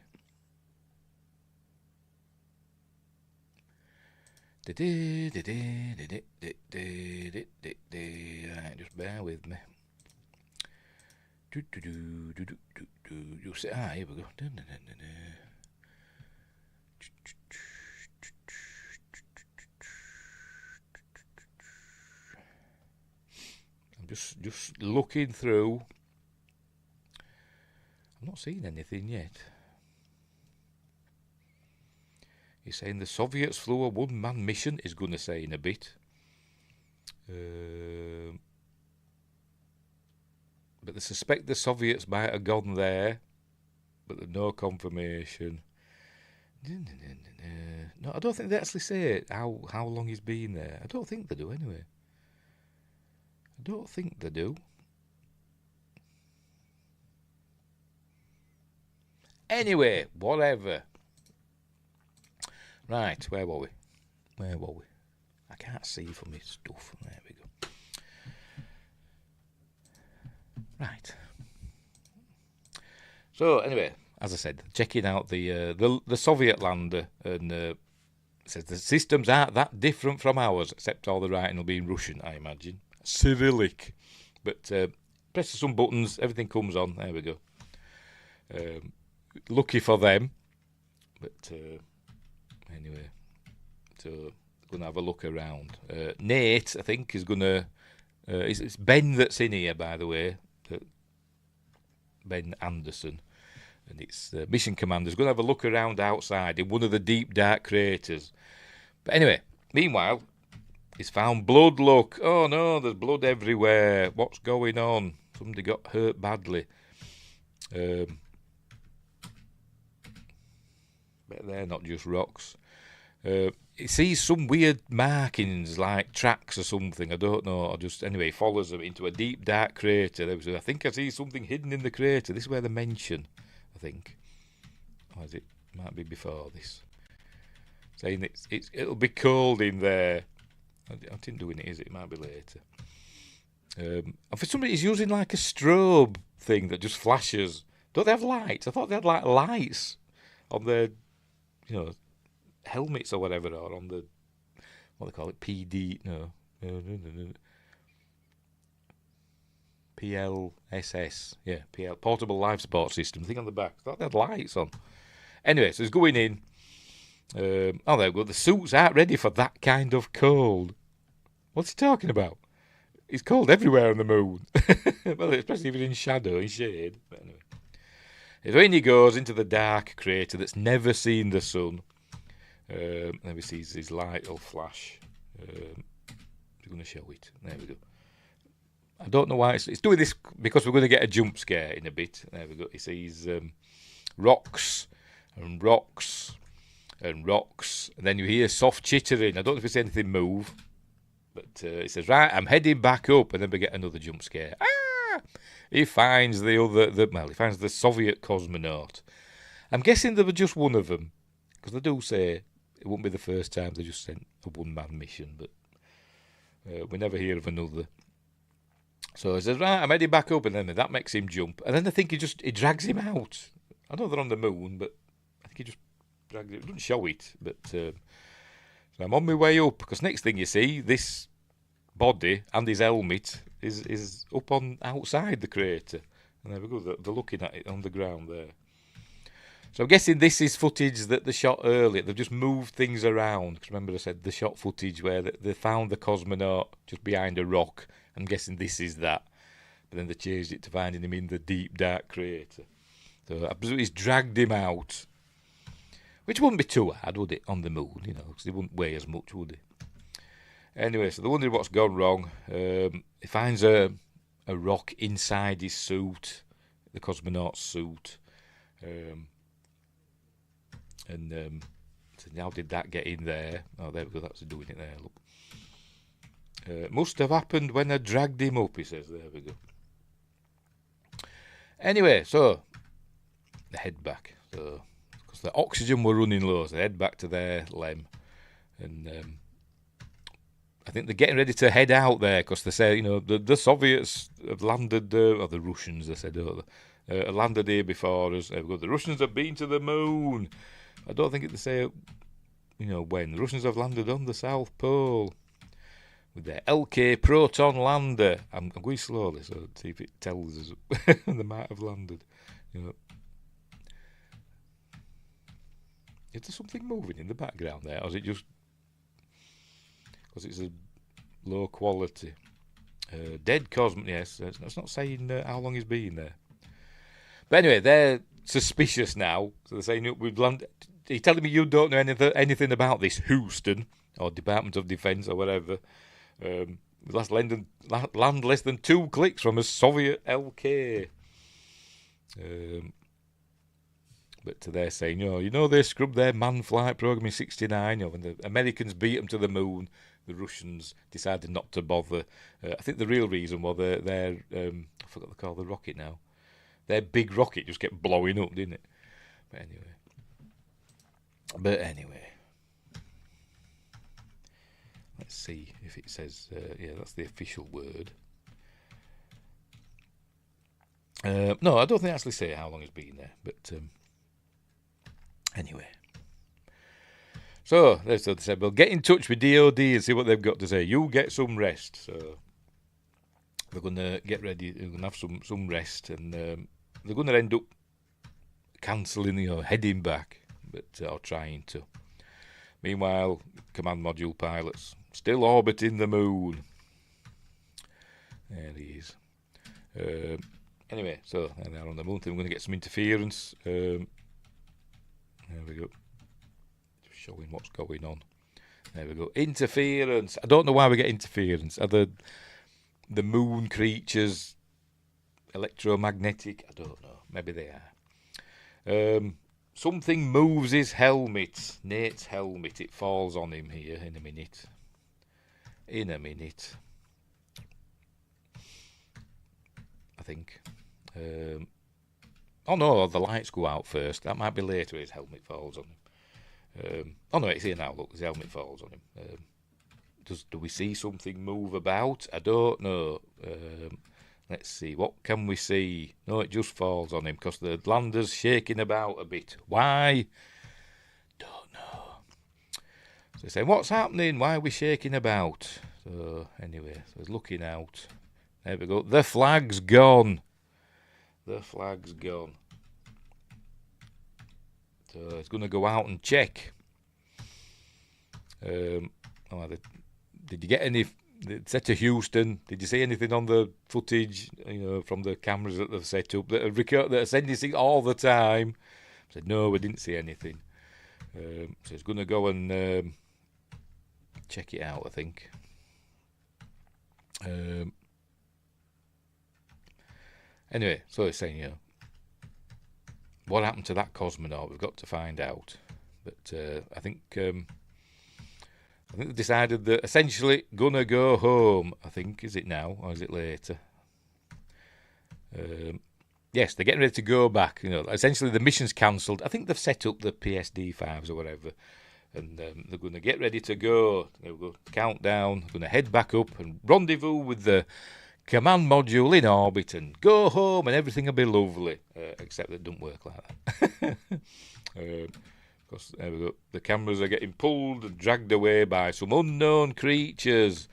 Right, just bear with me. You'll say, here we go. I'm just looking through. I'm not seeing anything yet. He's saying the Soviets flew a one-man mission, he's going to say in a bit. But they suspect the Soviets might have gone there, but there's no confirmation. No, I don't think they actually say how long he's been there. I don't think they do anyway. I don't think they do. Anyway, whatever. Right, where were we? I can't see from my stuff. There we go. Right. So anyway, as I said, checking out the Soviet lander, and it says the systems aren't that different from ours, except all the writing will be in Russian, I imagine. Cyrillic. But press some buttons, everything comes on. There we go. Lucky for them. But anyway, so going to have a look around. Nate, I think, is going to... it's Ben that's in here, by the way. Ben Anderson. and its mission commander's going to have a look around outside in one of the deep, dark craters. But anyway, meanwhile, he's found blood, look. Oh no, there's blood everywhere. What's going on? Somebody got hurt badly. But they're not just rocks. He sees some weird markings like tracks or something. I don't know. Or just anyway, he follows them into a deep, dark crater. I think I see something hidden in the crater. This is where they mention, I think. Or is it? Might be before this. Saying it'll be cold in there. I didn't do it, is it? It might be later. And for somebody, he's using like a strobe thing that just flashes. Don't they have lights? I thought they had like lights on their, helmets or whatever, or on the, what they call it, PD, no, PLSS, yeah, Portable Life Support System, thing on the back. I thought they had lights on. Anyway, so he's going in. There we go. The suits aren't ready for that kind of cold. What's he talking about? It's cold everywhere on the moon. Well, especially if it's in shadow and shade. But anyway. So in he goes into the dark crater that's never seen the sun. There we see his light will flash. We're going to show it. There we go. I don't know why it's doing this, because we're going to get a jump scare in a bit. There we go. He sees rocks and rocks and rocks, and then you hear soft chittering. I don't know if it's anything move, but he says, right, I'm heading back up, and then we get another jump scare. He finds he finds the Soviet cosmonaut. I'm guessing there was just one of them, because they do say it won't be the first time they just sent a one-man mission, but we never hear of another. So he says, right, I'm heading back up, and then that makes him jump. And then I think he drags him out. I know they're on the moon, but I think he just drags it. It doesn't show it, but so I'm on my way up, because next thing you see, this body and his helmet is up on outside the crater. And there we go, they're looking at it on the ground there. So I'm guessing this is footage that they shot earlier. They've just moved things around. Because remember I said they shot footage where they found the cosmonaut just behind a rock. I'm guessing this is that. But then they changed it to finding him in the deep, dark crater. So I presume he's dragged him out. Which wouldn't be too hard, would it, on the moon, because he wouldn't weigh as much, would he? Anyway, so they're wondering what's gone wrong. He finds a rock inside his suit, the cosmonaut's suit. So how did that get in there? Oh, there we go, that's doing it there, look. Must have happened when I dragged him up, he says. There we go. Anyway, so they head back. So, because the oxygen were running low, so they head back to their lem. And I think they're getting ready to head out there, because they say, the Soviets have landed, or the Russians, they said, landed here before us. There we go. The Russians have been to the moon. I don't think they say, when. The Russians have landed on the South Pole with their LK Proton lander. I'm going slowly, so see if it tells us they might have landed. Is there something moving in the background there, or is it just because it's a low quality? Dead cosmonaut, yes. That's not saying how long he's been there. But anyway, they're suspicious now. So they're saying, we've landed. Are you telling me you don't know anything about this, Houston, or Department of Defense, or whatever? Land less than 2 clicks from a Soviet LK. But they're saying, they scrubbed their manned flight program in '69. When the Americans beat them to the moon, the Russians decided not to bother. I think the real reason was their I forgot to call the rocket now. Their big rocket just kept blowing up, didn't it? But anyway. Let's see if it says, that's the official word. No, I don't think it actually say how long it's been there, but anyway. So, they said, well, get in touch with DOD and see what they've got to say. You get some rest. So, they're going to get ready, they're going to have some rest, and they're going to end up cancelling, heading back, or trying to. Meanwhile, command module pilots still orbiting the moon. There he is. Anyway, so there they are on the moon. We're going to get some interference. There we go. Just showing what's going on. There we go. Interference. I don't know why we get interference. Are the moon creatures electromagnetic? I don't know. Maybe they are. Something moves his helmet. Nate's helmet. It falls on him here in a minute. I think. Oh no, the lights go out first. That might be later. His helmet falls on him. Oh no, it's here now. Look, his helmet falls on him. Do we see something move about? I don't know. Let's see. What can we see? No, it just falls on him because the lander's shaking about a bit. Why? Don't know. So they're saying, what's happening? Why are we shaking about? So anyway, so he's looking out. There we go. The flag's gone. So he's going to go out and check. Did you get any? Set to Houston. Did you see anything on the footage? From the cameras that they've set up that are sending things all the time. I said no, we didn't see anything. So he's going to go and check it out. I think. Anyway, so he's saying, what happened to that cosmonaut? We've got to find out. But I think they decided that essentially gonna go home. I think, is it now or is it later? Yes, they're getting ready to go back. Essentially the mission's cancelled. I think they've set up the PSD5s or whatever, and they're going to get ready to go. They'll go countdown. They're going to head back up and rendezvous with the command module in orbit and go home, and everything will be lovely. Except that it doesn't work like that. Because there we go. The cameras are getting pulled and dragged away by some unknown creatures.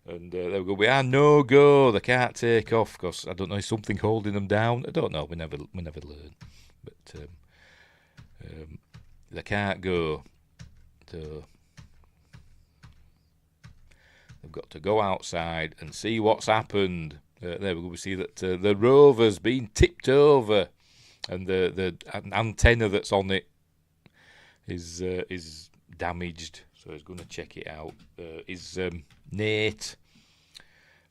And there we go. We are no go. They can't take off because I don't know. Is something holding them down? I don't know. We never learn. But they can't go. So they've got to go outside and see what's happened. There we go. We see that the rover's been tipped over, and the antenna that's on it is damaged. So he's going to check it out. Is Nate?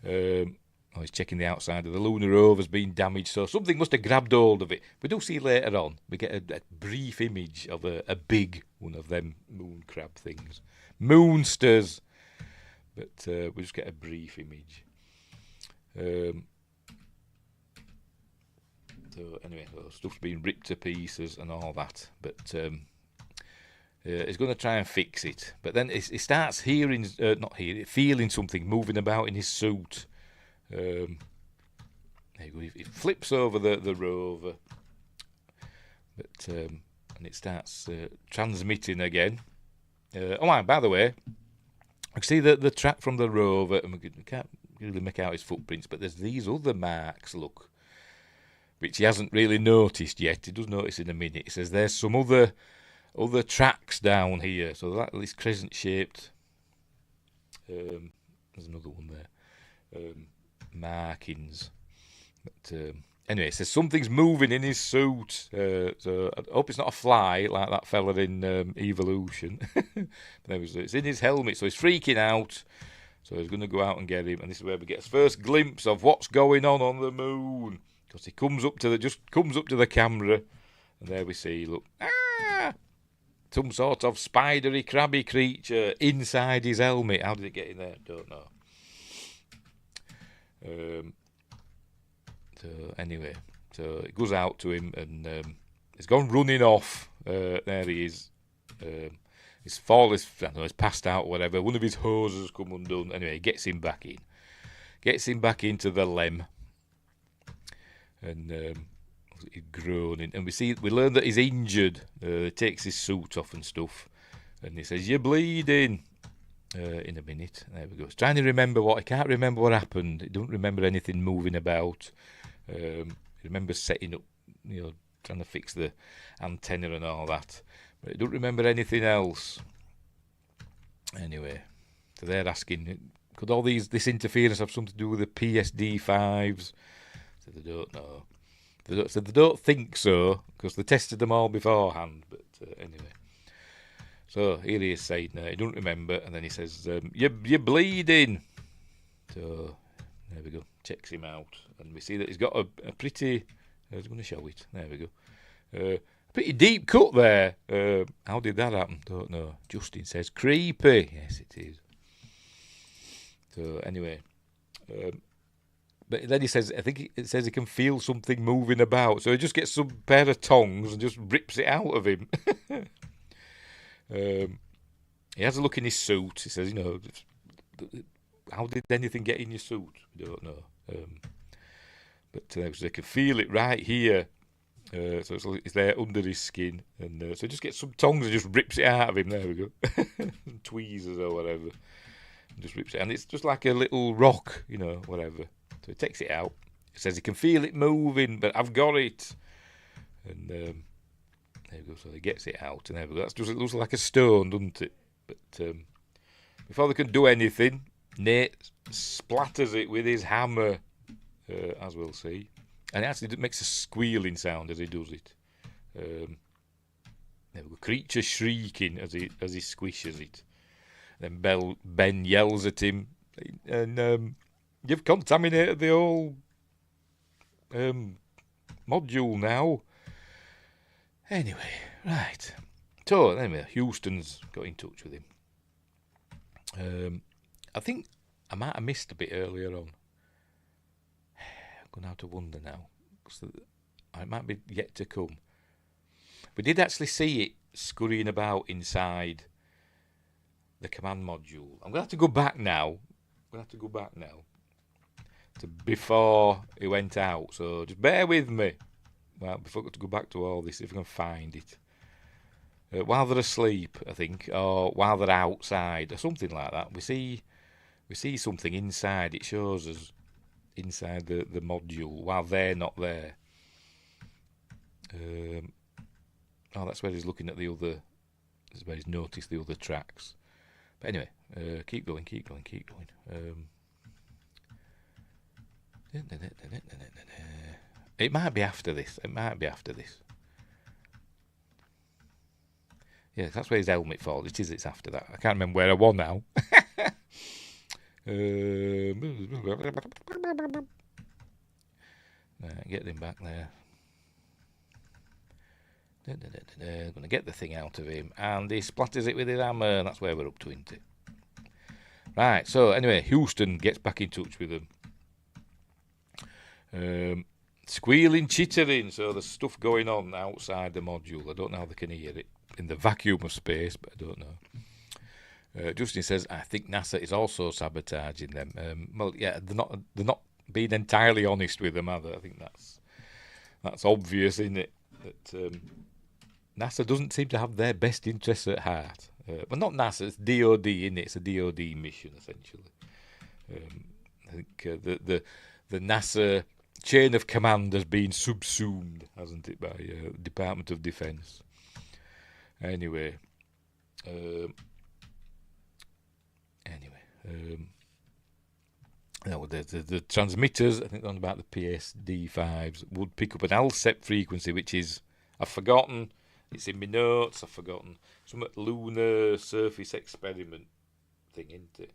He's checking the outside of the lunar rover's been damaged. So something must have grabbed hold of it. We do see later on. We get a brief image of a big one of them moon crab things, moonsters. But we just get a brief image. So anyway, stuff's been ripped to pieces and all that. But he's going to try and fix it. But then he starts feeling something moving about in his suit. There you go. He flips over the rover. But and it starts transmitting again. By the way, I can see the track from the rover, and we can't really make out his footprints, but there's these other marks, look, which he hasn't really noticed yet. He does notice in a minute. He says there's some other tracks down here. So that this crescent-shaped, there's another one there, markings. But anyway, it says something's moving in his suit. So I hope it's not a fly like that fella in Evolution. It's in his helmet, so he's freaking out. So he's going to go out and get him, and this is where we get his first glimpse of what's going on the moon. Because he comes up to the camera, and there we see, look, some sort of spidery, crabby creature inside his helmet. How did it get in there? Don't know. So anyway, so it goes out to him, and he's gone running off. There he is. He's passed out or whatever. One of his hoses come undone. Anyway, he gets him back in. Gets him back into the LEM. And he's groaning. And we learn that he's injured. He takes his suit off and stuff. And he says, "You're bleeding." In a minute. There we go. He's trying to remember he can't remember what happened. He don't remember anything moving about. He remembers setting up, trying to fix the antenna and all that. But he don't remember anything else. Anyway, so they're asking, could all this interference have something to do with the PSD5s? So they don't know. So they don't think so, because they tested them all beforehand. But anyway. So here he is saying, he don't remember, and then he says, you're bleeding. So there we go, checks him out, and we see that he's got a pretty, I was going to show it, there we go, pretty deep cut there. How did that happen? Don't know. Justin says, creepy. Yes, it is. So anyway, but then he says, I think it says he can feel something moving about, so he just gets some pair of tongs and just rips it out of him. He has a look in his suit. He says, how did anything get in your suit? We don't know. But they can feel it right here. So it's there under his skin. And so he just gets some tongs and just rips it out of him. There we go. Tweezers or whatever. And just rips it. And it's just like a little rock, whatever. So he takes it out. He says he can feel it moving, but I've got it. And there we go. So he gets it out. And there we go. It looks like a stone, doesn't it? But before they can do anything, Nate splatters it with his hammer, as we'll see. And it actually makes a squealing sound as he does it. There we go. Creature shrieking as he squishes it. Then Ben yells at him, and you've contaminated the whole module now. Anyway, right. So, anyway, Houston's got in touch with him. I think I might have missed a bit earlier on. I'm going to have to wonder now. It might be yet to come. We did actually see it scurrying about inside the command module. I'm going to have to go back now. To before it went out. So just bear with me. Well, before I got to go back to all this, if I can find it. While they're asleep, I think, or while they're outside, or something like that, we see something inside. It shows us inside the module while they're not there. That's where he's looking at the other. That's where he's noticed the other tracks. But anyway, keep going. It might be after this. Yeah, that's where his helmet falls. It's after that. I can't remember where I was now. Get him back there. Going to get the thing out of him. And he splatters it with his hammer. And that's where we're up to, isn't it? Right, so anyway, Houston gets back in touch with them. Squealing, chittering. So there's stuff going on outside the module. I don't know how they can hear it in the vacuum of space, but I don't know. Justin says, I think NASA is also sabotaging them. Well, yeah, they're not being entirely honest with them, are they? I think that's obvious, isn't it? That NASA doesn't seem to have their best interests at heart. Well, not NASA, it's DOD, isn't it? It's a DOD mission, essentially. I think the NASA chain of command has been subsumed, hasn't it, by Department of Defence. Anyway, the transmitters, I think on about the PSD5s, would pick up an LSEP frequency, which is, I've forgotten, it's in my notes, I've forgotten, some lunar surface experiment thing, isn't it?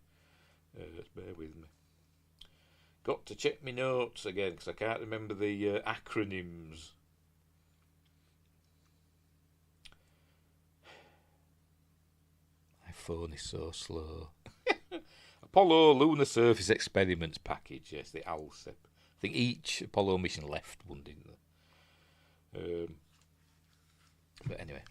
Just bear with me. Got to check my notes again, because I can't remember the acronyms. My phone is so slow. Apollo Lunar Surface Experiments Package, yes, the ALSEP. I think each Apollo mission left one, didn't they? But anyway.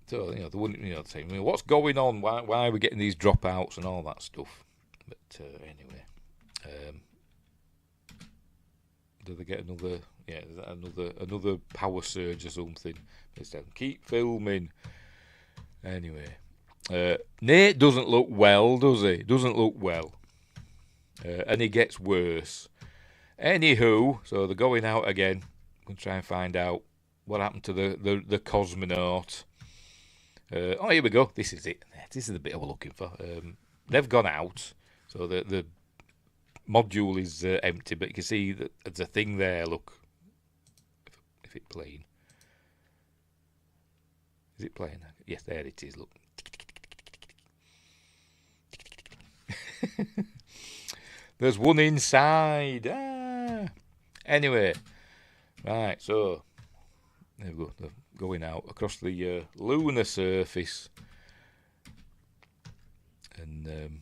So, the one, saying, what's going on? Why are we getting these dropouts and all that stuff? But anyway. Do they get another? Yeah, another power surge or something? It's down. Keep filming. Anyway. Nate doesn't look well, does he? Doesn't look well. And he gets worse. Anywho, so they're going out again. Going to try and find out what happened to the cosmonaut. Here we go. This is it. This is the bit I was looking for. They've gone out. So the module is empty, but you can see that there's a thing there. Look, if it's playing, is it playing? Yes, there it is. Look. There's one inside. Anyway, right. So there we go. They're going out across the lunar surface, and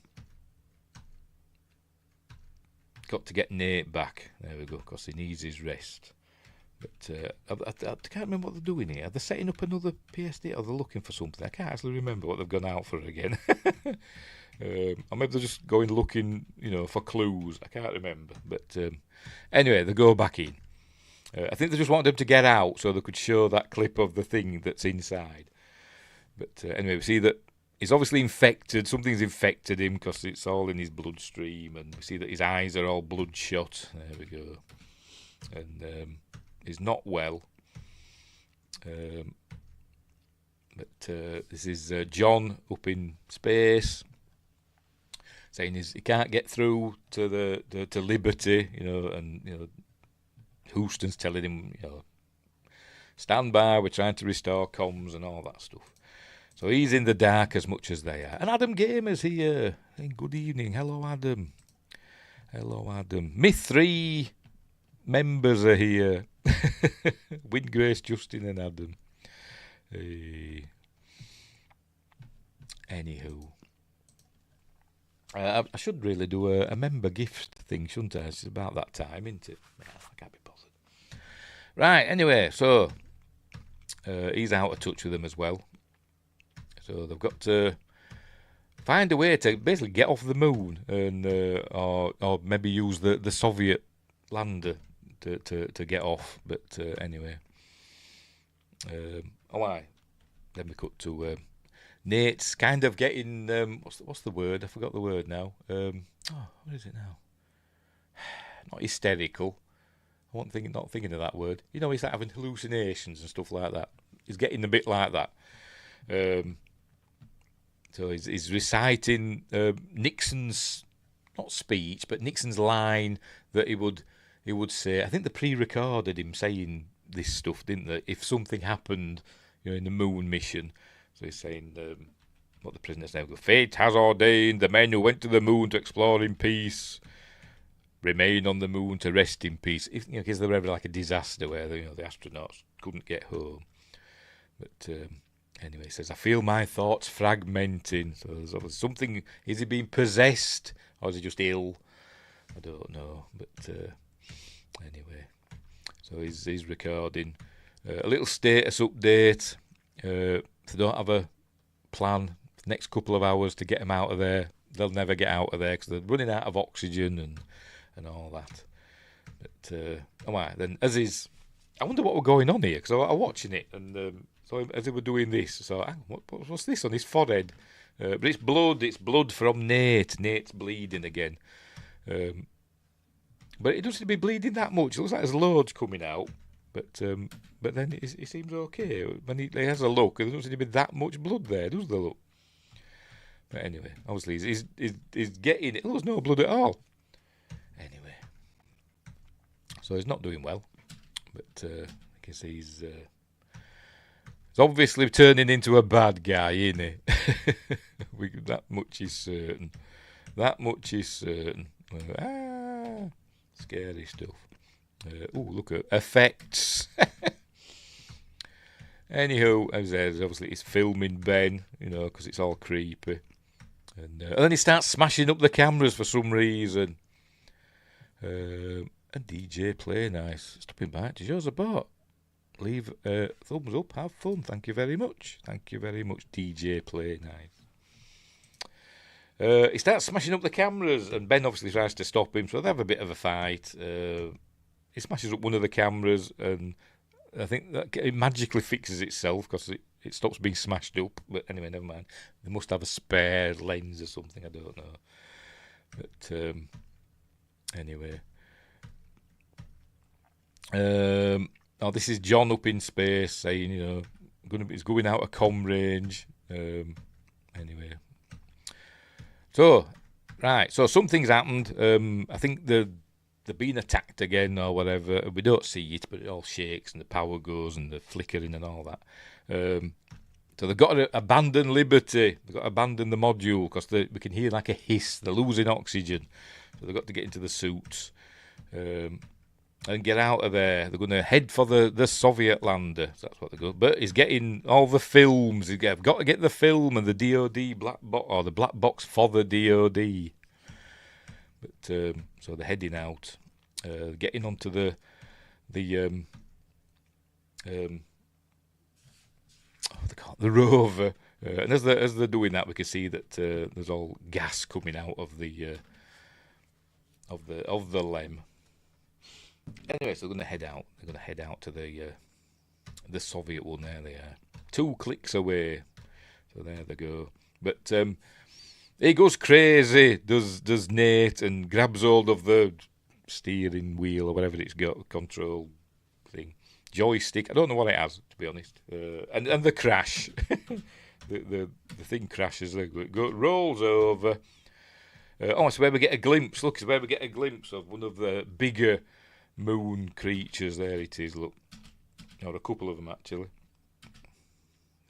got to get Nate back. There we go, because he needs his rest. But I can't remember what they're doing here. Are they setting up another PSD, or they're looking for something? I can't actually remember what they've gone out for again. Or maybe they're just going looking, for clues. I can't remember. But anyway, they go back in. I think they just wanted him to get out so they could show that clip of the thing that's inside. But anyway, we see that he's obviously infected. Something's infected him because it's all in his bloodstream. And we see that his eyes are all bloodshot. There we go. And he's not well. But this is John up in space, saying he can't get through to to Liberty, and Houston's telling him, stand by, we're trying to restore comms and all that stuff. So he's in the dark as much as they are. And Adam Gamer's here. Saying, good evening. Hello, Adam. Hello, Adam. Myth 3 members are here. Win, Grace, Justin and Adam. Hey. Anywho. I should really do a member gift thing, shouldn't I? It's about that time, isn't it? I can't be bothered. Right, anyway, so he's out of touch with them as well. So they've got to find a way to basically get off the moon, and or maybe use the Soviet lander to get off. But anyway, then we cut to Nate's kind of getting what's the word? I forgot the word now. What is it now? Not hysterical. Not thinking of that word. He's like having hallucinations and stuff like that. He's getting a bit like that. So he's reciting Nixon's, not speech, but Nixon's line that he would say. I think they pre-recorded him saying this stuff, didn't they? If something happened, in the moon mission. So he's saying what the prisoners now go. Fate has ordained the men who went to the moon to explore in peace remain on the moon to rest in peace. If because there were ever like a disaster where the astronauts couldn't get home. But anyway, he says, I feel my thoughts fragmenting. So there's always something. Is he being possessed or is he just ill? I don't know. But anyway, so he's recording a little status update. If they don't have a plan for the next couple of hours to get them out of there, they'll never get out of there because they're running out of oxygen and all that. But then I wonder what was going on here because I was watching it, and so as they were doing this, so what's this on his forehead? But it's blood. It's blood from Nate. Nate's bleeding again. But it doesn't be bleeding that much. It looks like there's loads coming out. But then it seems okay. When he has a look, there doesn't seem to be that much blood there, does there? Look. But anyway, obviously he's getting it. There's no blood at all. Anyway, so he's not doing well. But I can see he's obviously turning into a bad guy, isn't he? That much is certain. Scary stuff. Look at effects. Anywho, as there's obviously he's filming Ben, because it's all creepy. And then he starts smashing up the cameras for some reason. And DJ Play Nice stopping by to show us a bot. Leave a thumbs up, have fun. Thank you very much. Thank you very much, DJ Play Nice. He starts smashing up the cameras, and Ben obviously tries to stop him, so they have a bit of a fight. He smashes up one of the cameras, and I think that it magically fixes itself because it stops being smashed up. But anyway, never mind. They must have a spare lens or something. I don't know. But anyway, this is John up in space saying, he's going out of comm range. Anyway, so Right, so something's happened. I think they're being attacked again or whatever. We don't see it, but it all shakes and the power goes and the flickering and all that. So they've got to abandon Liberty. They've got to abandon the module because we can hear like a hiss. They're losing oxygen. So they've got to get into the suits and get out of there. They're going to head for the Soviet lander. So that's what they go. But he's getting all the films. They've got to get the film and the DOD black box, or the black box for the DOD. But so they're heading out, getting onto the rover, and as they're doing that, we can see that there's all gas coming out of the LEM. Anyway, so they're going to head out. They're going to head out to the Soviet one. There they are, 2 clicks away. So there they go. But he goes crazy. Does Nate and grabs hold of the steering wheel or whatever it's got, control thing, joystick. I don't know what it has, to be honest. And the crash, the thing crashes. It rolls over. It's where we get a glimpse. Look, it's where we get a glimpse of one of the bigger moon creatures. There it is. Look, or a couple of them actually.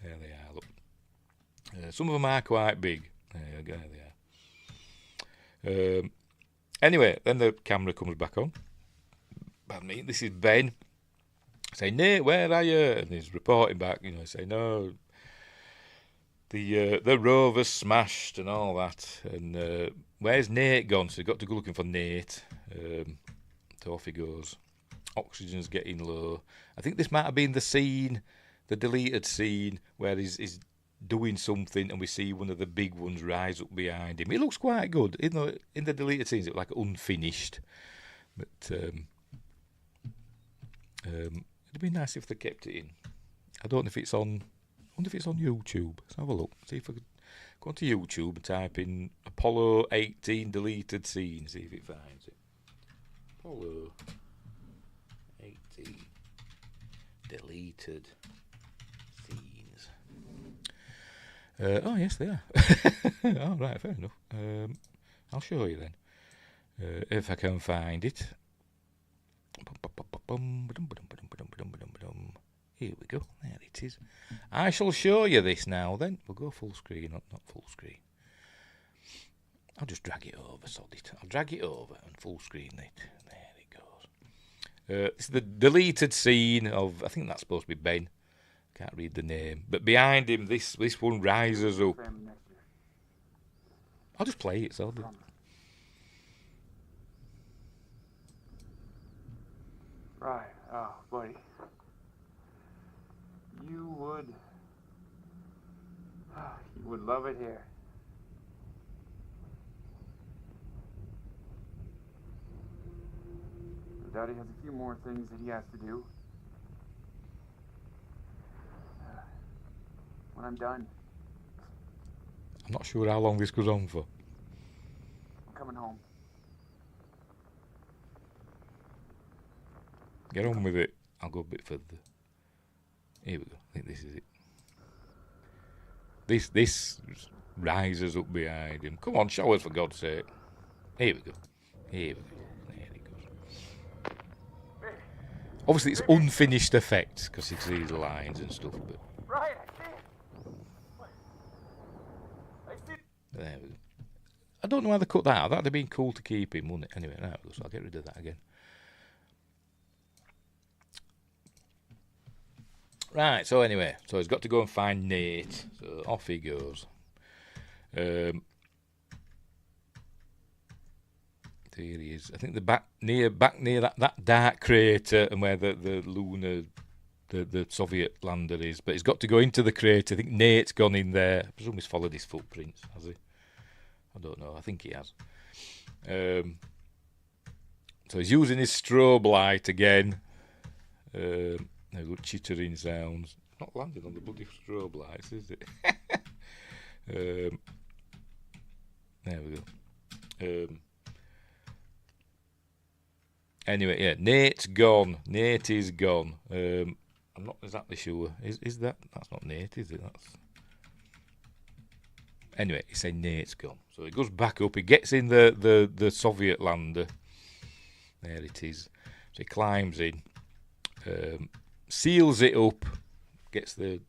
There they are. Look, some of them are quite big. There they are. Anyway, then the camera comes back on. Pardon me. This is Ben. Say, Nate, where are you? And he's reporting back. Saying, no, the rover's smashed and all that. And where's Nate gone? So you've got to go looking for Nate. So off he goes. Oxygen's getting low. I think this might have been the scene, the deleted scene, where he's doing something and we see one of the big ones rise up behind him. It looks quite good. In the deleted scenes, it was like unfinished. But it'd be nice if they kept it in. I don't know if it's on. I wonder if it's on YouTube. Let's have a look. See if I could go onto YouTube and type in Apollo 18 deleted scene. See if it finds it. Apollo 18 deleted scenes. Oh yes, they are. Oh right, fair enough. I'll show you then if I can find it. Here we go. There it is. I shall show you this now. Then we'll go full screen, not full screen. I'll just drag it over, sod it. I'll drag it over and full screen it. There it goes. This is the deleted scene of. I think that's supposed to be Ben. Can't read the name, but behind him, this one rises up. I'll just play it, so. Right. Oh, buddy. You would love it here. Daddy has a few more things that he has to do. When I'm done, I'm not sure how long this goes on for. I'm coming home. Get on with it. I'll go a bit further. Here we go. I think this is it. This rises up behind him. Come on, show us for God's sake. Here we go. Here we go. There it goes. Obviously, it's unfinished effects because it's these lines and stuff. But Right, I see it. There we go. I don't know why they cut that out. That'd have been cool to keep him, wouldn't it? Anyway, right, so I'll get rid of that again. Right, so anyway, so he's got to go and find Nate. So off he goes. There he is. I think back near that dark crater and where the lunar, the Soviet lander is. But he's got to go into the crater. I think Nate's gone in there. I presume he's followed his footprints, has he? I don't know. I think he has. So he's using his strobe light again. They've got chittering sounds. Not landing on the bloody strobe lights, is it? There we go. Anyway, yeah, Nate's gone. Nate is gone. I'm not exactly sure. Is that's not Nate, is it? That's. Anyway, he's saying Nate's gone. So he goes back up. He gets in the Soviet lander. There it is. So he climbs in, seals it up, gets the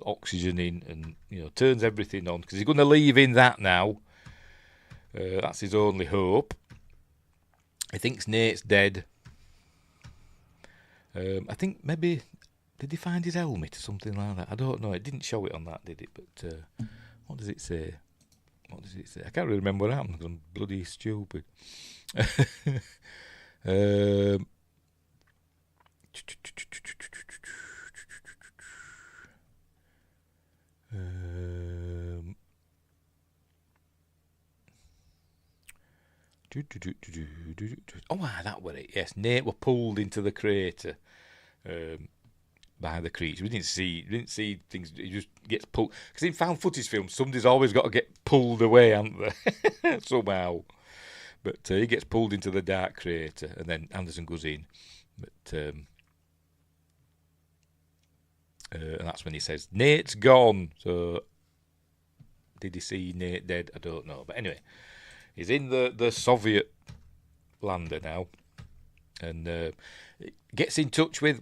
oxygen in, and turns everything on because he's going to leave in that now. That's his only hope. He thinks Nate's dead. I think maybe did he find his helmet or something like that? I don't know. It didn't show it on that, did it? But what does it say? I can't really remember what happened because I'm bloody stupid. That were it. Yes, Nate were pulled into the crater by the creature. We didn't see things. He just gets pulled because in found footage films, somebody's always got to get pulled away, haven't they? Somehow. But he gets pulled into the dark crater, and then Anderson goes in. But and that's when he says, Nate's gone. So, did he see Nate dead? I don't know. But anyway, he's in the Soviet lander now. And gets in touch with,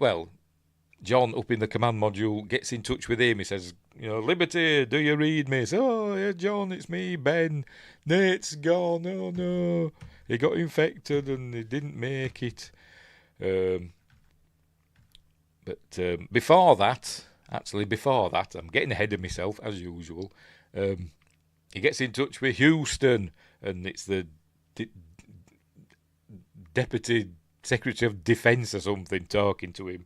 John up in the command module gets in touch with him. He says, Liberty, do you read me? He says, oh, yeah, John, it's me, Ben. Nate's gone. Oh, no. He got infected and he didn't make it. But before that, I'm getting ahead of myself, as usual. He gets in touch with Houston, and it's the Deputy Secretary of Defence or something talking to him.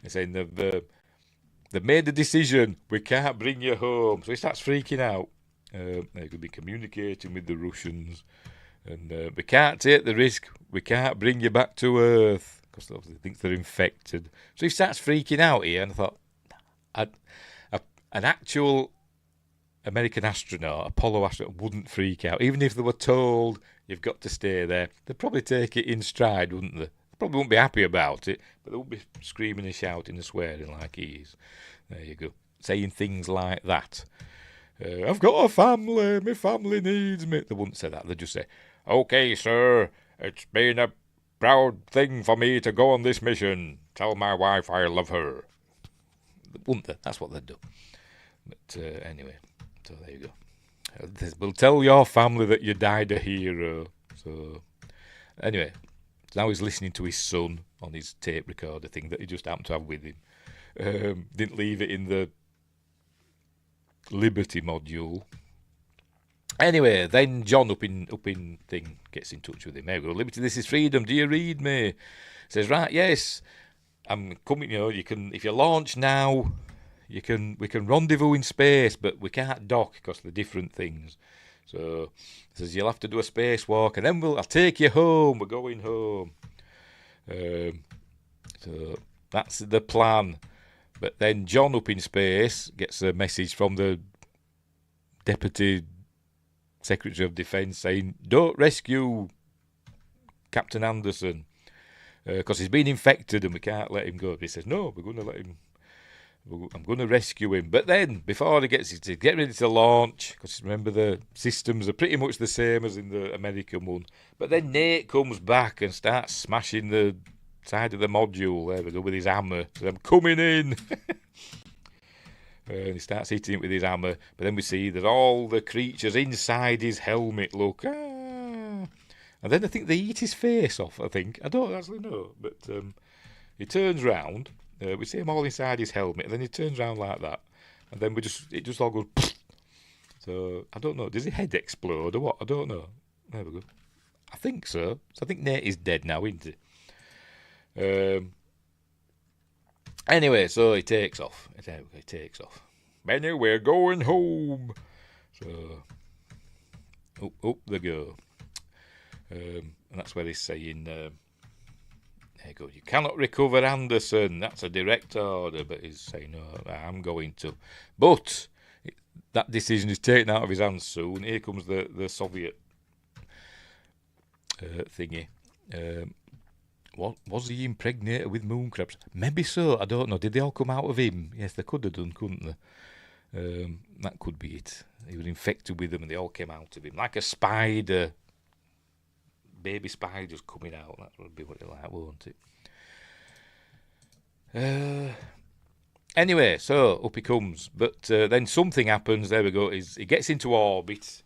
He's saying they've made the decision, we can't bring you home. So he starts freaking out. They could be communicating with the Russians. And we can't take the risk, we can't bring you back to Earth. Because they obviously think they're infected. So he starts freaking out here, and I thought, an actual American astronaut, Apollo astronaut, wouldn't freak out. Even if they were told, you've got to stay there, they'd probably take it in stride, wouldn't they? Probably won't be happy about it, but they won't be screaming and shouting and swearing like he is. There you go. Saying things like that. I've got a family, my family needs me. They wouldn't say that, they'd just say, okay, sir, it's been a proud thing for me to go on this mission. Tell my wife I love her. Wouldn't they? That's what they'd do. But anyway, so there you go. We'll tell your family that you died a hero. So anyway, now he's listening to his son on his tape recorder thing that he just happened to have with him. Didn't leave it in the Liberty module. Anyway, then John up in thing gets in touch with him. There we go. Liberty, this is freedom. Do you read me? Says, right, yes, I'm coming. You can, if you launch now, we can rendezvous in space, but we can't dock because they're different things. So he says you'll have to do a spacewalk, and then I'll take you home. We're going home. So that's the plan. But then John up in space gets a message from the Deputy Secretary of Defence saying, don't rescue Captain Anderson because he's been infected and we can't let him go. But he says, no, we're going to let him. I'm going to rescue him. But then, before he gets to get ready to launch, because remember the systems are pretty much the same as in the American one. But then Nate comes back and starts smashing the side of the module. There we go, with his hammer. So I'm coming in. And he starts hitting it with his hammer. But then we see that all the creatures inside his helmet look. And then I think they eat his face off, I think. I don't actually know. But he turns round. We see him all inside his helmet, and then he turns around like that, and then it just all goes. So I don't know. Does his head explode or what? I don't know. There we go. I think so. So I think Nate is dead now, isn't he? Anyway, so he takes off. He takes off. Benny, we're going home. So up they go. And that's where he's saying. There you go. You cannot recover Anderson. That's a direct order. But he's saying, no, I'm going to. But that decision is taken out of his hands soon. Here comes the Soviet thingy. What was he impregnated with moon crabs? Maybe so. I don't know. Did they all come out of him? Yes, they could have done, couldn't That could be it. He was infected with them and they all came out of him. Like a spider. Baby spiders coming out. That would be what it like, won't it? Anyway, so up he comes. But then something happens. There we go. He gets into orbit.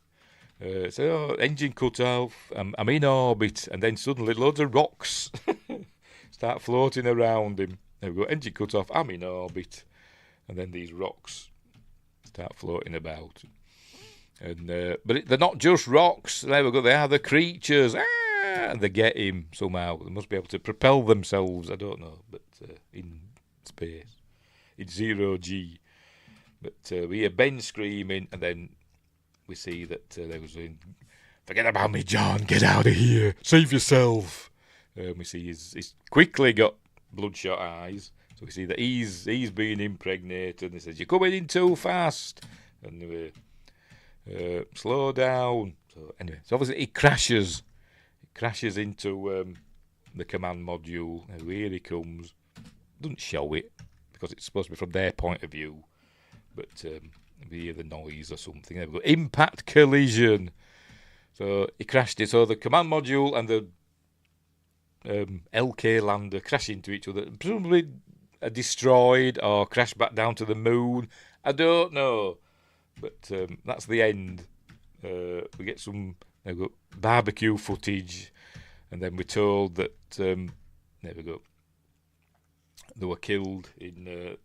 So engine cut off. I'm in orbit. And then suddenly loads of rocks start floating around him. There we go. Engine cut off. I'm in orbit. And then these rocks start floating about. And but they're not just rocks. There we go. They are the creatures. And they get him somehow. They must be able to propel themselves. I don't know. But in space. In 0G. But we hear Ben screaming. And then we see that they was saying, "Forget about me, John. Get out of here. Save yourself." We see he's quickly got bloodshot eyes. So we see that he's being impregnated. And he says, "You're coming in too fast." And we slow down. So anyway, so obviously he crashes. He crashes into the command module. And here he comes. Doesn't show it because it's supposed to be from their point of view. But we hear the noise or something. There we go. Impact collision. So he crashed it. So the command module and the LK lander crash into each other. Presumably are destroyed or crash back down to the moon. I don't know. But that's the end. We get some barbecue footage. And then we're told that, there we go, they were killed in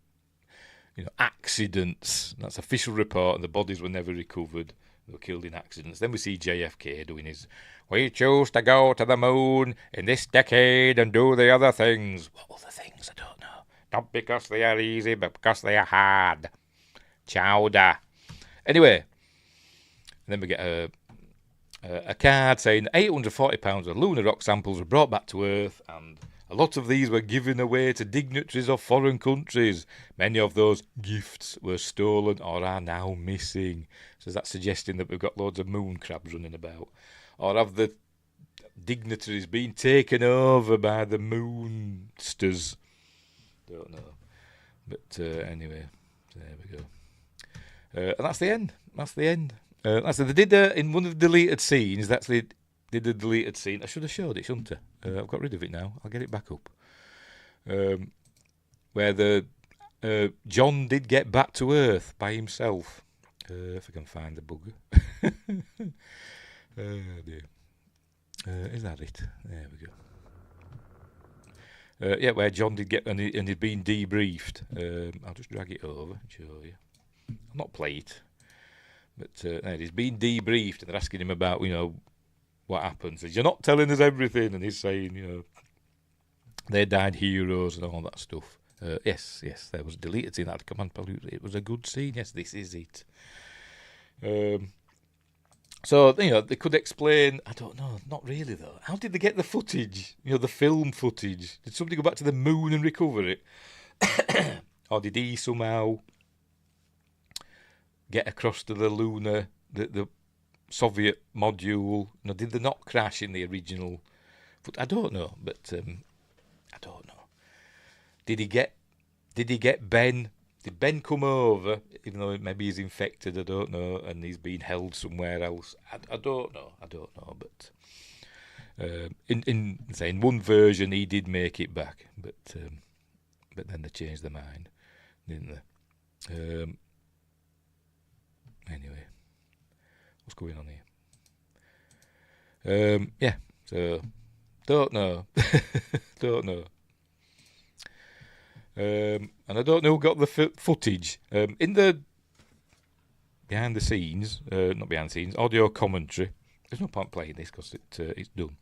accidents. That's official report, and the bodies were never recovered. They were killed in accidents. Then we see JFK doing his, "We choose to go to the moon in this decade and do the other things." What other things? I don't know. Not because they are easy, but because they are hard. Chowder. Anyway, then we get a card saying 840 pounds of lunar rock samples were brought back to Earth, and a lot of these were given away to dignitaries of foreign countries. Many of those gifts were stolen or are now missing. So that's suggesting that we've got loads of moon crabs running about. Or have the dignitaries been taken over by the moonsters? Don't know. But anyway, there we go. And that's the end. That's the end. They did in one of the deleted scenes. They did the deleted scene. I should have showed it, shouldn't I? I've got rid of it now. I'll get it back up. Where the John did get back to Earth by himself. If I can find the bugger. Dear. Is that it? There we go. Yeah, where John did get and he'd been debriefed. I'll just drag it over and show you. I'll not play it. But he's been debriefed and they're asking him about, what happened. Says, "You're not telling us everything." And he's saying, they died heroes and all that stuff. Yes, there was deleted scene that command. It was a good scene. Yes, this is it. So, they could explain, I don't know, not really though. How did they get the footage? The film footage. Did somebody go back to the moon and recover it? Or did he somehow get across to the lunar, the Soviet module? Did they not crash in the original? I don't know, but I don't know. Did he get Ben? Did Ben come over, even though maybe he's infected? I don't know, and he's been held somewhere else. I don't know. But in one version he did make it back, but then they changed their mind, didn't they? Anyway, what's going on here? Yeah, so don't know. Don't know. And I don't know who got the footage. In the behind the scenes, not behind the scenes, audio commentary. There's no point playing this because it's done.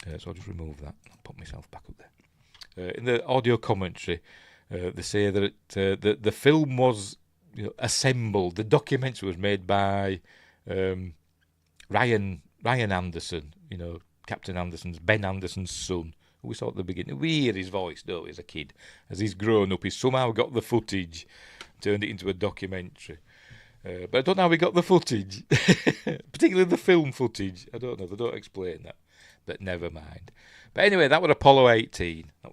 So I'll just remove that. I'll put myself back up there. In the audio commentary, they say that the film was assembled. The documentary was made by Ryan Anderson. Captain Anderson's, Ben Anderson's son. We saw at the beginning. We hear his voice, don't we, as a kid. As he's grown up, he's somehow got the footage, turned it into a documentary. But I don't know how he got the footage, particularly the film footage. I don't know. They don't explain that. But never mind. But anyway, that was Apollo 18. A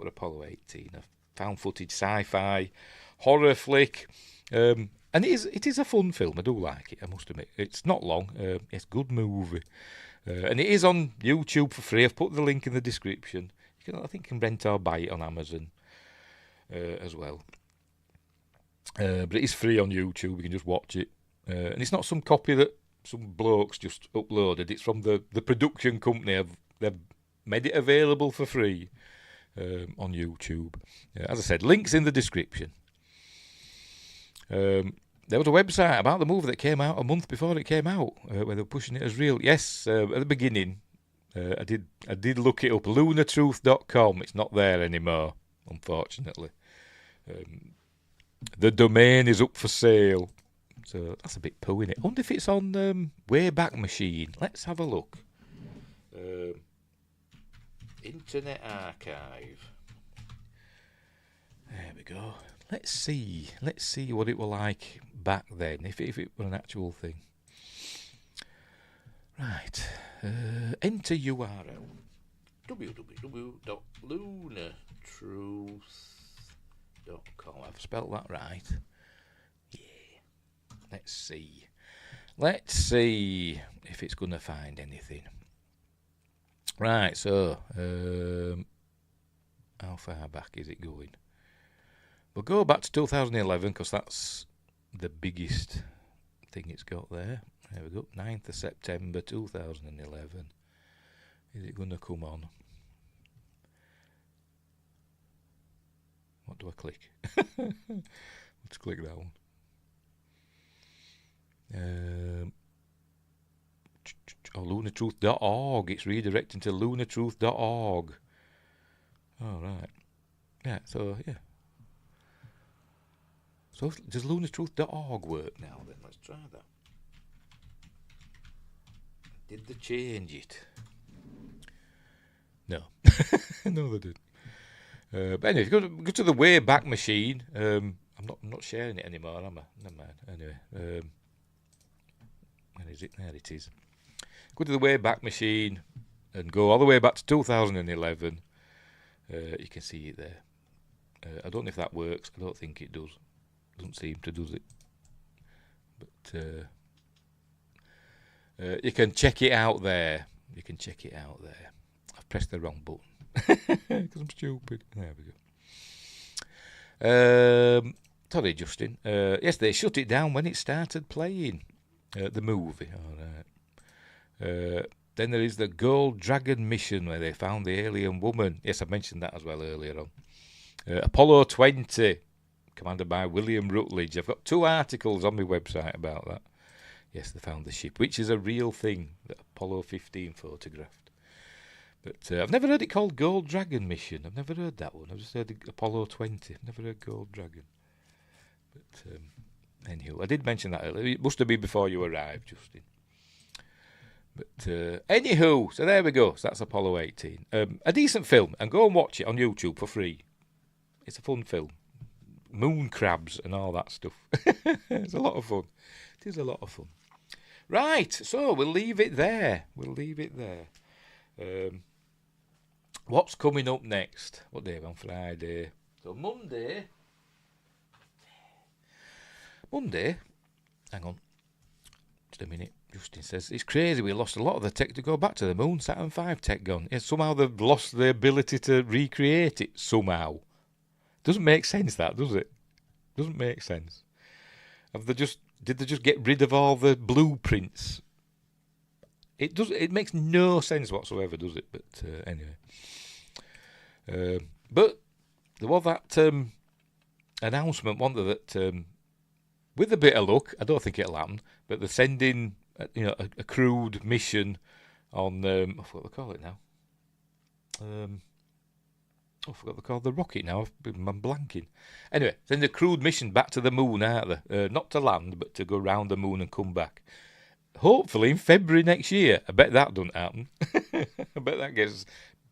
found footage sci-fi horror flick. And And it is a fun film. I do like it, I must admit. It's not long. It's a good movie. And it is on YouTube for free. I've put the link in the description. I think you can rent or buy it on Amazon as well. But it is free on YouTube. You can just watch it. And it's not some copy that some blokes just uploaded. It's from the production company. They've made it available for free on YouTube. As I said, links in the description. There was a website about the movie that came out a month before it came out, where they were pushing it as real. Yes, at the beginning, I did look it up. Lunatruth.com. It's not there anymore, unfortunately. The domain is up for sale. So that's a bit poo, innit? I wonder if it's on Wayback Machine. Let's have a look. Internet Archive. There we go. Let's see what it were like back then, if it were an actual thing. Right. Enter URL. www.lunatruth.com. I've spelt that right. Yeah. Let's see if it's going to find anything. Right, so how far back is it going? We'll go back to 2011 because that's the biggest thing it's got there. There we go, 9th of September 2011. Is it going to come on? What do I click? Let's click that one. Lunatruth.org. It's redirecting to lunatruth.org. Oh, right. Yeah, so, yeah. So does lunatruth.org work now then? Let's try that. Did they change it? No. No, they didn't. But anyway, if you go to the Wayback Machine, I'm not sharing it anymore, am I? Never mind. Anyway, where is it? There it is. Go to the Wayback Machine and go all the way back to 2011. You can see it there. I don't know if that works. I don't think it does. Doesn't seem to, does it? But you can check it out there. I've pressed the wrong button because I'm stupid. There we go. Sorry, Justin. Yes, they shut it down when it started playing the movie. All right. Then there is the Gold Dragon mission where they found the alien woman. Yes, I mentioned that as well earlier on. Apollo 20, commanded by William Rutledge. I've got 2 articles on my website about that. Yes, they found the ship, which is a real thing that Apollo 15 photographed. But I've never heard it called Gold Dragon mission. I've never heard that one. I've just heard Apollo 20. I've never heard Gold Dragon. But anywho, I did mention that earlier. It must have been before you arrived, Justin. But anywho, so there we go. So that's Apollo 18. A decent film, and go and watch it on YouTube for free. It's a fun film. Moon crabs and all that stuff. It's a lot of fun. It is a lot of fun. Right, so we'll leave it there. What's coming up next? What day are we on? Friday. So Monday. Hang on. Just a minute. Justin says, it's crazy, we lost a lot of the tech to go back to the moon. Saturn V tech gone. Yeah, somehow they've lost the ability to recreate it, somehow. Doesn't make sense, that, does it? Doesn't make sense. Did they just get rid of all the blueprints? It makes no sense whatsoever, does it? But anyway. But there was that announcement, wasn't there, that with a bit of luck, I don't think it'll happen, but they're sending a crewed mission on I forgot what they call it now. I forgot they call the rocket now. I'm blanking. Anyway, send a crewed mission back to the moon, aren't they? Not to land, but to go round the moon and come back. Hopefully in February next year. I bet that doesn't happen. I bet that gets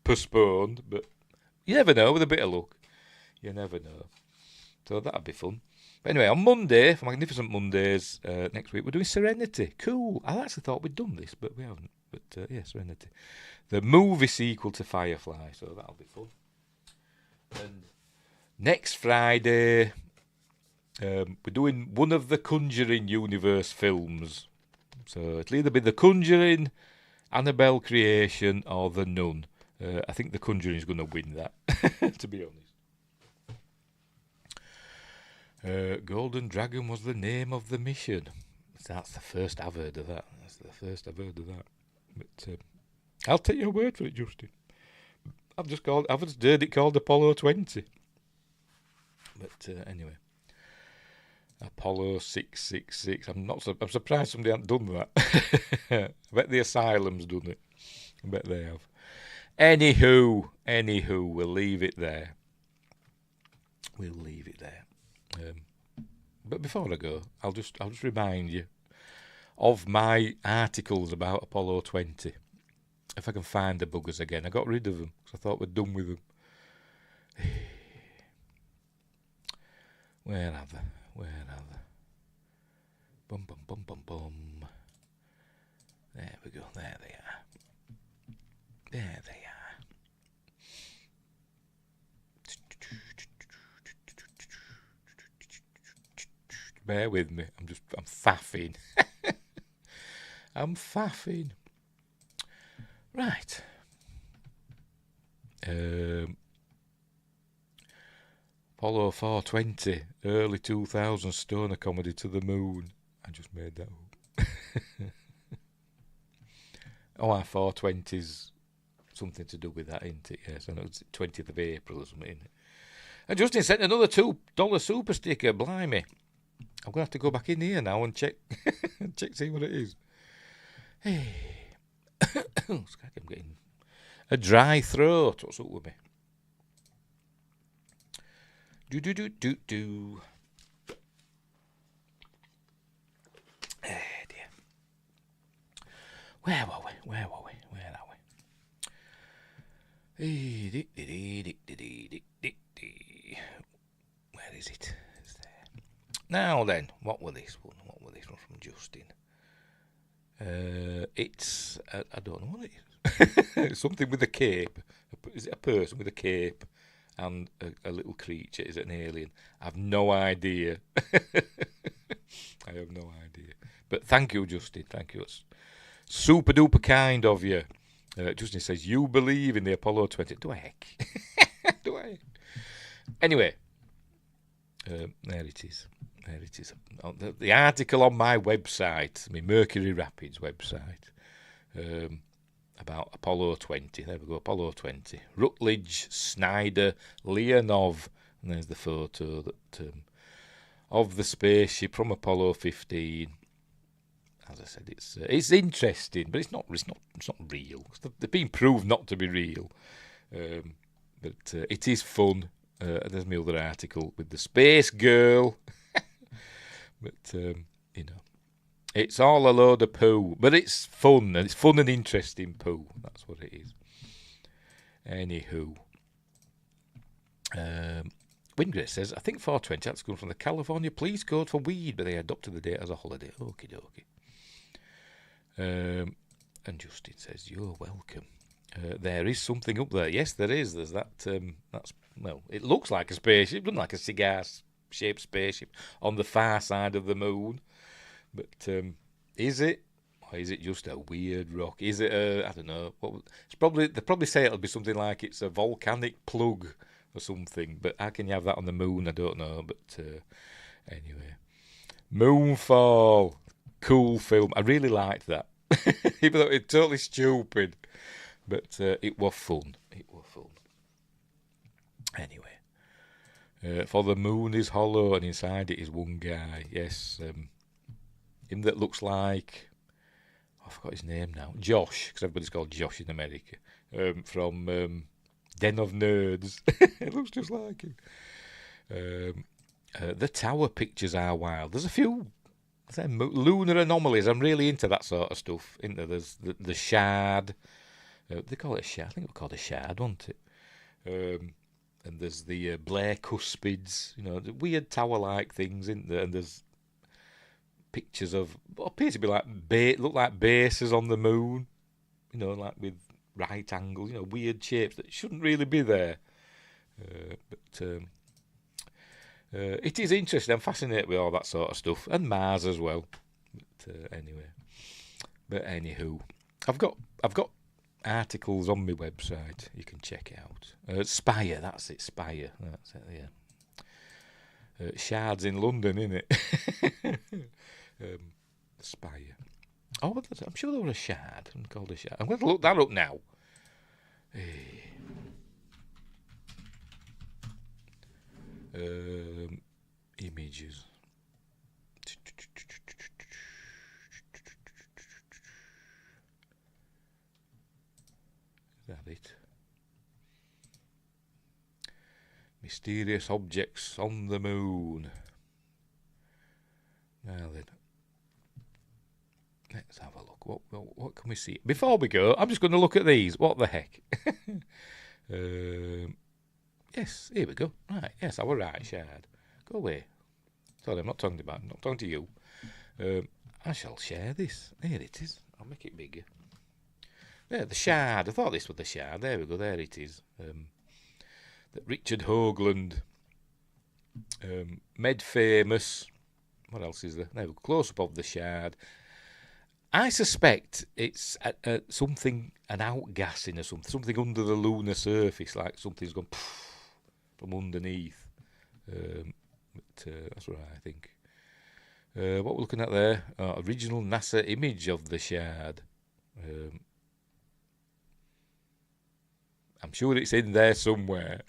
postponed, but you never know with a bit of luck. You never know. So that'll be fun. But anyway, on Monday, for Magnificent Mondays, next week, we're doing Serenity. Cool. I actually thought we'd done this, but we haven't. But yeah, Serenity. The movie sequel to Firefly, so that'll be fun. And next Friday, We're doing one of the Conjuring universe films. So it'll either be The Conjuring, Annabelle Creation, or The Nun. I think The Conjuring is going to win that, to be honest. Golden Dragon was the name of the mission. That's the first I've heard of that. But I'll take your word for it, Justin. I've just heard it called Apollo 20. But anyway, Apollo 666. I'm surprised somebody hasn't done that. I bet the Asylum's done it. I bet they have. Anywho, we'll leave it there. But before I go, I'll just remind you of my articles about Apollo 20. If I can find the buggers again. I got rid of them because I thought we're done with them. Where are they? Bum, bum, bum, bum, bum. There we go. There they are. Bear with me. I'm faffing. Right. Apollo 420, early 2000s stoner comedy to the moon. I just made that up. Our 420's something to do with that, isn't it? Yes, I know it's 20th of April or something, isn't it? And Justin sent another $2 super sticker, blimey. I'm going to have to go back in here now and check, see what it is. Hey. I'm getting a dry throat. What's up with me? Do. Dear. Where are we? Where is it? It's there. Now then, what were this one? From Justin? It's I don't know what it is. It's something with a cape. Is it a person with a cape and a little creature? Is it an alien? I have no idea. I have no idea. But thank you, Justin. Thank you. It's super duper kind of you. Justin says, you believe in the Apollo 20. Do I heck? Do I? Anyway, there it is. The article on my website, my Mercury Rapids website, about Apollo 20. There we go, Apollo 20. Rutledge, Snyder, Leonov, and there's the photo that of the spaceship from Apollo 15. As I said, it's interesting, but it's not real. They've been proved not to be real, but it is fun. There's my other article with the space girl. But, it's all a load of poo. But it's fun, and it's fun and interesting poo. That's what it is. Anywho. Wingate says, I think 420 that's come from the California police code for weed, but they adopted the date as a holiday. Okie dokie. And Justin says, you're welcome. There is something up there. Yes, there is. There's that. It looks like a spaceship. It doesn't like a cigar-shaped spaceship on the far side of the moon. But is it? Or is it just a weird rock? Is it I don't know. They probably say it'll be something like it's a volcanic plug or something. But how can you have that on the moon? I don't know. But anyway. Moonfall. Cool film. I really liked that. Even though it's totally stupid. But it was fun. Anyway. For the moon is hollow and inside it is one guy. Yes. Him that looks like... I forgot his name now. Josh. Because everybody's called Josh in America. From Den of Nerds. It looks just like him. The tower pictures are wild. There's a few... lunar anomalies. I'm really into that sort of stuff. Into there's the shard. They call it a shard. I think it was called a shard, wasn't it? And there's the Blair cuspids. The weird tower-like things, isn't there? And there's pictures of what appears to be look like bases on the moon. Like with right angles. Weird shapes that shouldn't really be there. But It is interesting. I'm fascinated with all that sort of stuff, and Mars as well. But anywho, I've got articles on my website. You can check it out. Spire, that's it. Spire, that's it. Yeah. Shards in London, innit? Spire. Oh, I'm sure there was a shard. Called a shard. I'm going to look that up now. Images. Is that it? Mysterious objects on the moon. Now then, let's have a look. What can we see? Before we go, I'm just going to look at these. What the heck? Yes, here we go. Right, yes, I was right, Shard. Go away. Sorry, I'm not talking about. I'm not talking to you. I shall share this. There it is. I'll make it bigger. There, the Shard. I thought this was the Shard. There we go. There it is. That Richard Hoagland made famous. What else is there? There we go. Close up of the Shard. I suspect it's something, an outgassing or something under the lunar surface, like something's gone from underneath. That's what I think. What we're looking at there, original NASA image of the Shard. I'm sure it's in there somewhere.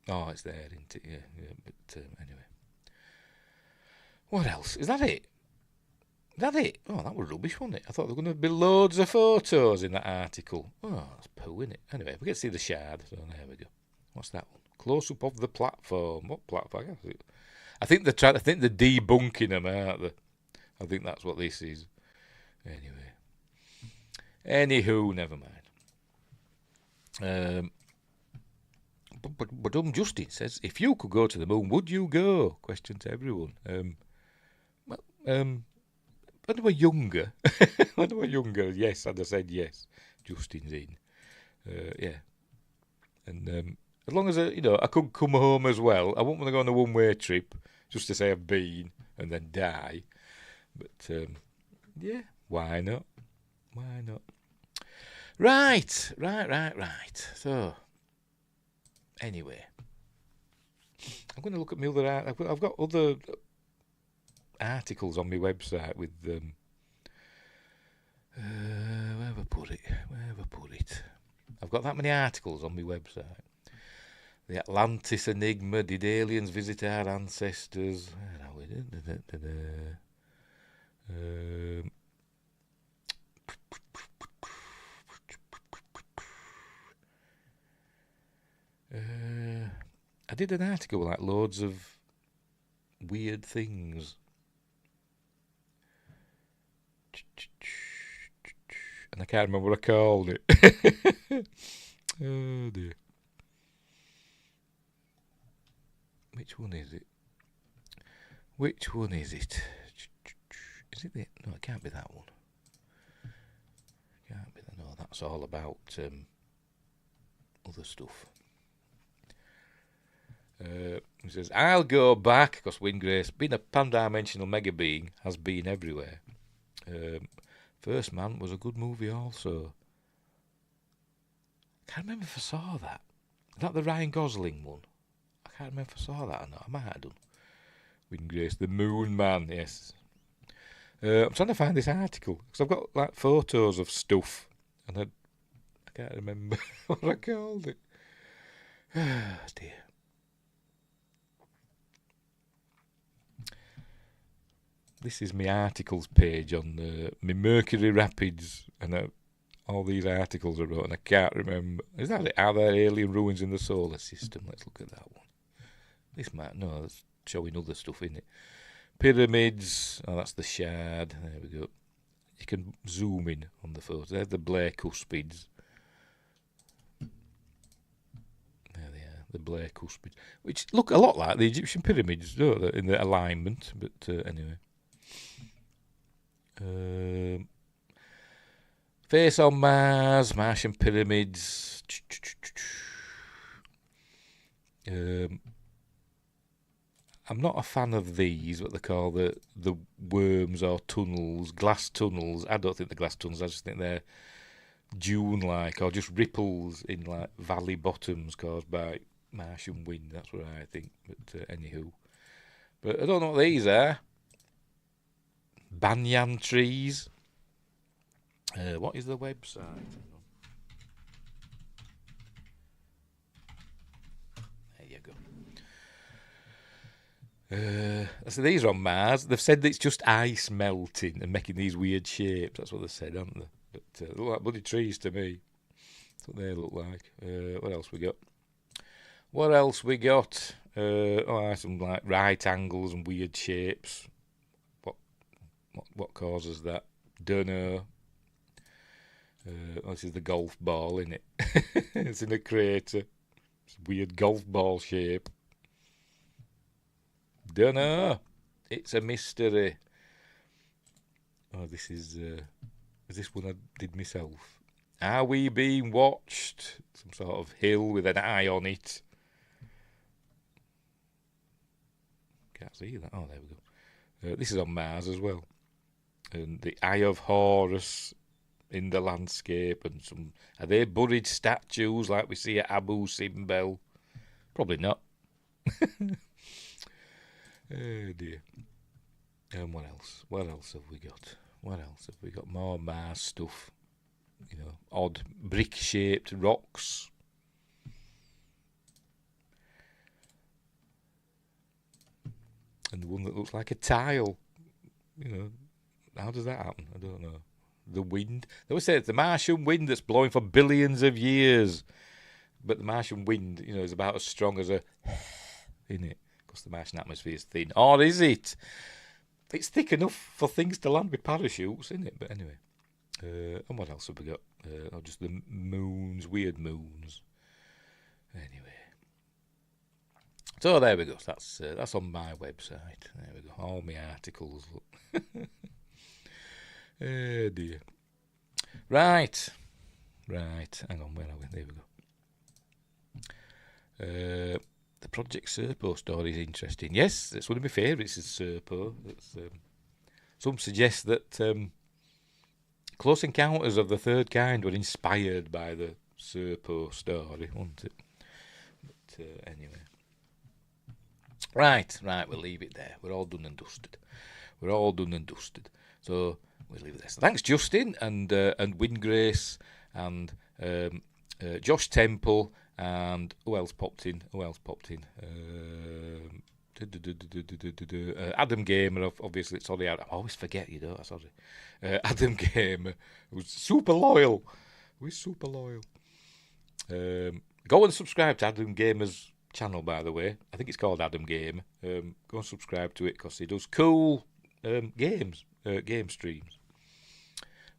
It's there, isn't it? Yeah. But anyway. What else? Is that it? That it? Oh, that was rubbish, wasn't it? I thought there were going to be loads of photos in that article. Oh, that's poo, isn't it? Anyway, we get to see the Shard. So there we go. What's that one? Close up of the platform. What platform? I think they're debunking them, aren't they? I think that's what this is. Anywho, never mind. But Justin says, if you could go to the moon, would you go? Question to everyone. When they were younger, yes, I'd have said yes. Justin's in. Yeah. And as long as I could come home as well, I wouldn't want to go on a one-way trip just to say I've been and then die. But yeah, why not? Why not? Right. So, anyway, I'm going to look at my other. I've got other articles on my website with where have I put it? I've got that many articles on my website. The Atlantis Enigma. Did aliens visit our ancestors? Where are we? I did an article like loads of weird things. And I can't remember what I called it. Oh dear. Which one is it? Is it the... No, it can't be that one. Can't be that. No, that's all about other stuff. He says, I'll go back, because Wingrace, being a pan-dimensional mega being, has been everywhere. First Man was a good movie also. I can't remember if I saw that. Is that the Ryan Gosling one? I can't remember if I saw that or not. I might have done. Wingrace, the Moon Man, yes. I'm trying to find this article, because I've got like photos of stuff, and I can't remember what I called it. Ah, dear. This is my articles page on my Mercury Rapids, and all these articles I wrote, and I can't remember. Is that it? Are there alien ruins in the solar system? Let's look at that one. This might... No, that's showing other stuff, isn't it? Pyramids. Oh, that's the Shard. There we go. You can zoom in on the photos. There's the Blair Cuspids. There they are, the Blair Cuspids. Which look a lot like the Egyptian pyramids, don't they, in the alignment. But anyway. Face on Mars, Martian pyramids. I'm not a fan of these, what they call the worms or tunnels, glass tunnels. I don't think they're glass tunnels. I just think they're dune-like or just ripples in like valley bottoms caused by Martian wind. That's what I think. But anywho, but I don't know what these are. Banyan trees. What is the website? There you go. So these are on Mars. They've said that it's just ice melting and making these weird shapes. That's what they said, haven't they? But they look like bloody trees to me. That's what they look like. What else we got? Some like right angles and weird shapes. What causes that? Dunno. This is the golf ball, isn't it? It's in a crater. It's a weird golf ball shape. Dunno. It's a mystery. Oh, this is this one I did myself? Are we being watched? Some sort of hill with an eye on it. Can't see that. Oh, there we go. This is on Mars as well. And the Eye of Horus in the landscape, and some are they buried statues like we see at Abu Simbel? Probably not. Oh dear. And what else? What else have we got? More Mars stuff. You know, odd brick-shaped rocks. And the one that looks like a tile. You know, how does that happen? I don't know. The wind. They always say it's the Martian wind that's blowing for billions of years. But the Martian wind, you know, is about as strong as a in it. Because the Martian atmosphere is thin. Or is it? It's thick enough for things to land with parachutes, isn't it? But anyway. And what else have we got? Just the moons, weird moons. Anyway. So there we go. That's on my website. There we go. All my articles. Oh dear. Right. Hang on, where are we? There we go. The Project Serpo story is interesting. Yes, it's one of my favourites is Serpo. Some suggest that Close Encounters of the Third Kind were inspired by the Serpo story, wasn't it? But anyway. Right, we'll leave it there. We're all done and dusted. So we'll leave it there. So thanks, Justin and Wingrace and Josh Temple and who else popped in? Adam Gamer, obviously. Sorry, I always forget, you know. Sorry. Adam Gamer, who's super loyal. We're super loyal. Go and subscribe to Adam Gamer's channel, by the way. I think it's called Adam Game. Go and subscribe to it because he does cool game streams.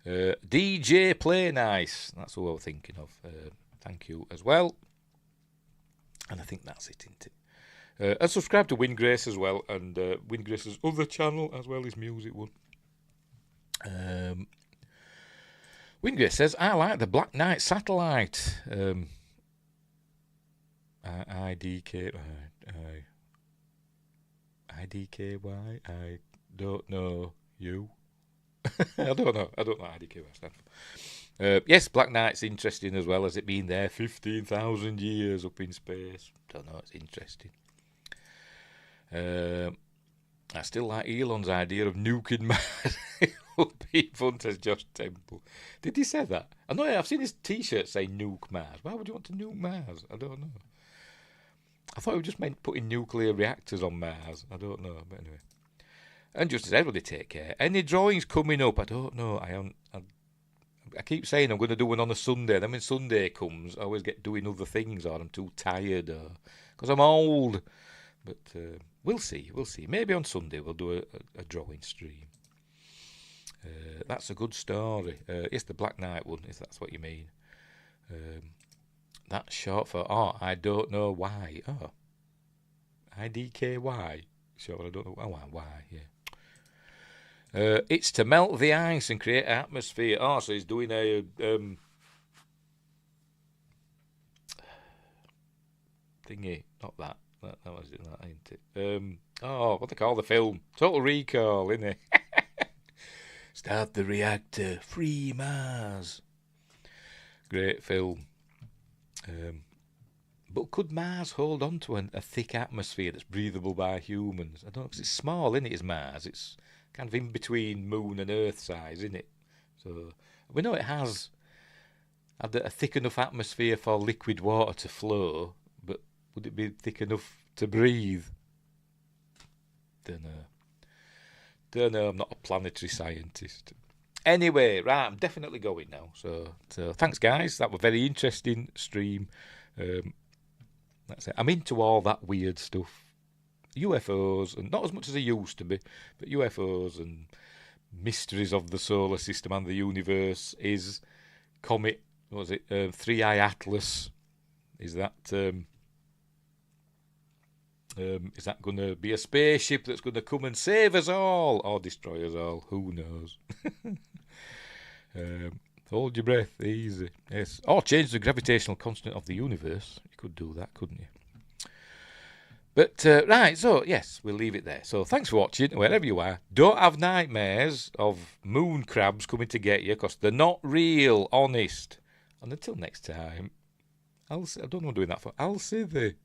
DJ Play Nice, that's who I was thinking of. Thank you as well. And I think that's it, isn't it? And subscribe to Wingrace as well, and Wingrace's other channel as well, his music one. Wingrace says, I like the Black Knight satellite. IDKY. I don't know you. I don't know what IDKY stands for. Yes, Black Knight's interesting as well as it being there 15,000 years up in space. Don't know, it's interesting. I still like Elon's idea of nuking Mars. It would be fun, says Josh Temple. Did he say that? I know, I've seen his t-shirt say nuke Mars. Why would you want to nuke Mars? I don't know. I thought it just meant putting nuclear reactors on Mars. I don't know, but anyway. And just as everybody take care. Any drawings coming up? I don't know. I keep saying I'm going to do one on a Sunday. Then when Sunday comes, I always get doing other things, or I'm too tired, or because I'm old. But we'll see. Maybe on Sunday we'll do a drawing stream. That's a good story. It's the Black Knight one, if that's what you mean. That's short for I don't know why. Oh, IDKY. Sure, I don't know why. Yeah. It's to melt the ice and create an atmosphere. Oh, so he's doing a thingy. Not that. That was it, that, ain't it? What they call the film? Total Recall, innit? Start the reactor, free Mars. Great film. But could Mars hold on to a thick atmosphere that's breathable by humans? I don't know, because it's small, innit, is Mars? It's kind of in between Moon and Earth size, innit? So we know it has had a thick enough atmosphere for liquid water to flow, but would it be thick enough to breathe? Don't know. I'm not a planetary scientist. Anyway, right, I'm definitely going now. So thanks, guys. That was a very interesting stream. That's it. I'm into all that weird stuff. UFOs, and not as much as I used to be, but UFOs and mysteries of the solar system and the universe. Is Comet, what was it, 3i Atlas, is that going to be a spaceship that's going to come and save us all or destroy us all? Who knows? Hold your breath, easy. Yes. Or change the gravitational constant of the universe. You could do that, couldn't you? But, right, so, yes, we'll leave it there. So, thanks for watching, wherever you are. Don't have nightmares of moon crabs coming to get you, because they're not real, honest. And until next time, I don't know what I'm doing that for. I'll see the...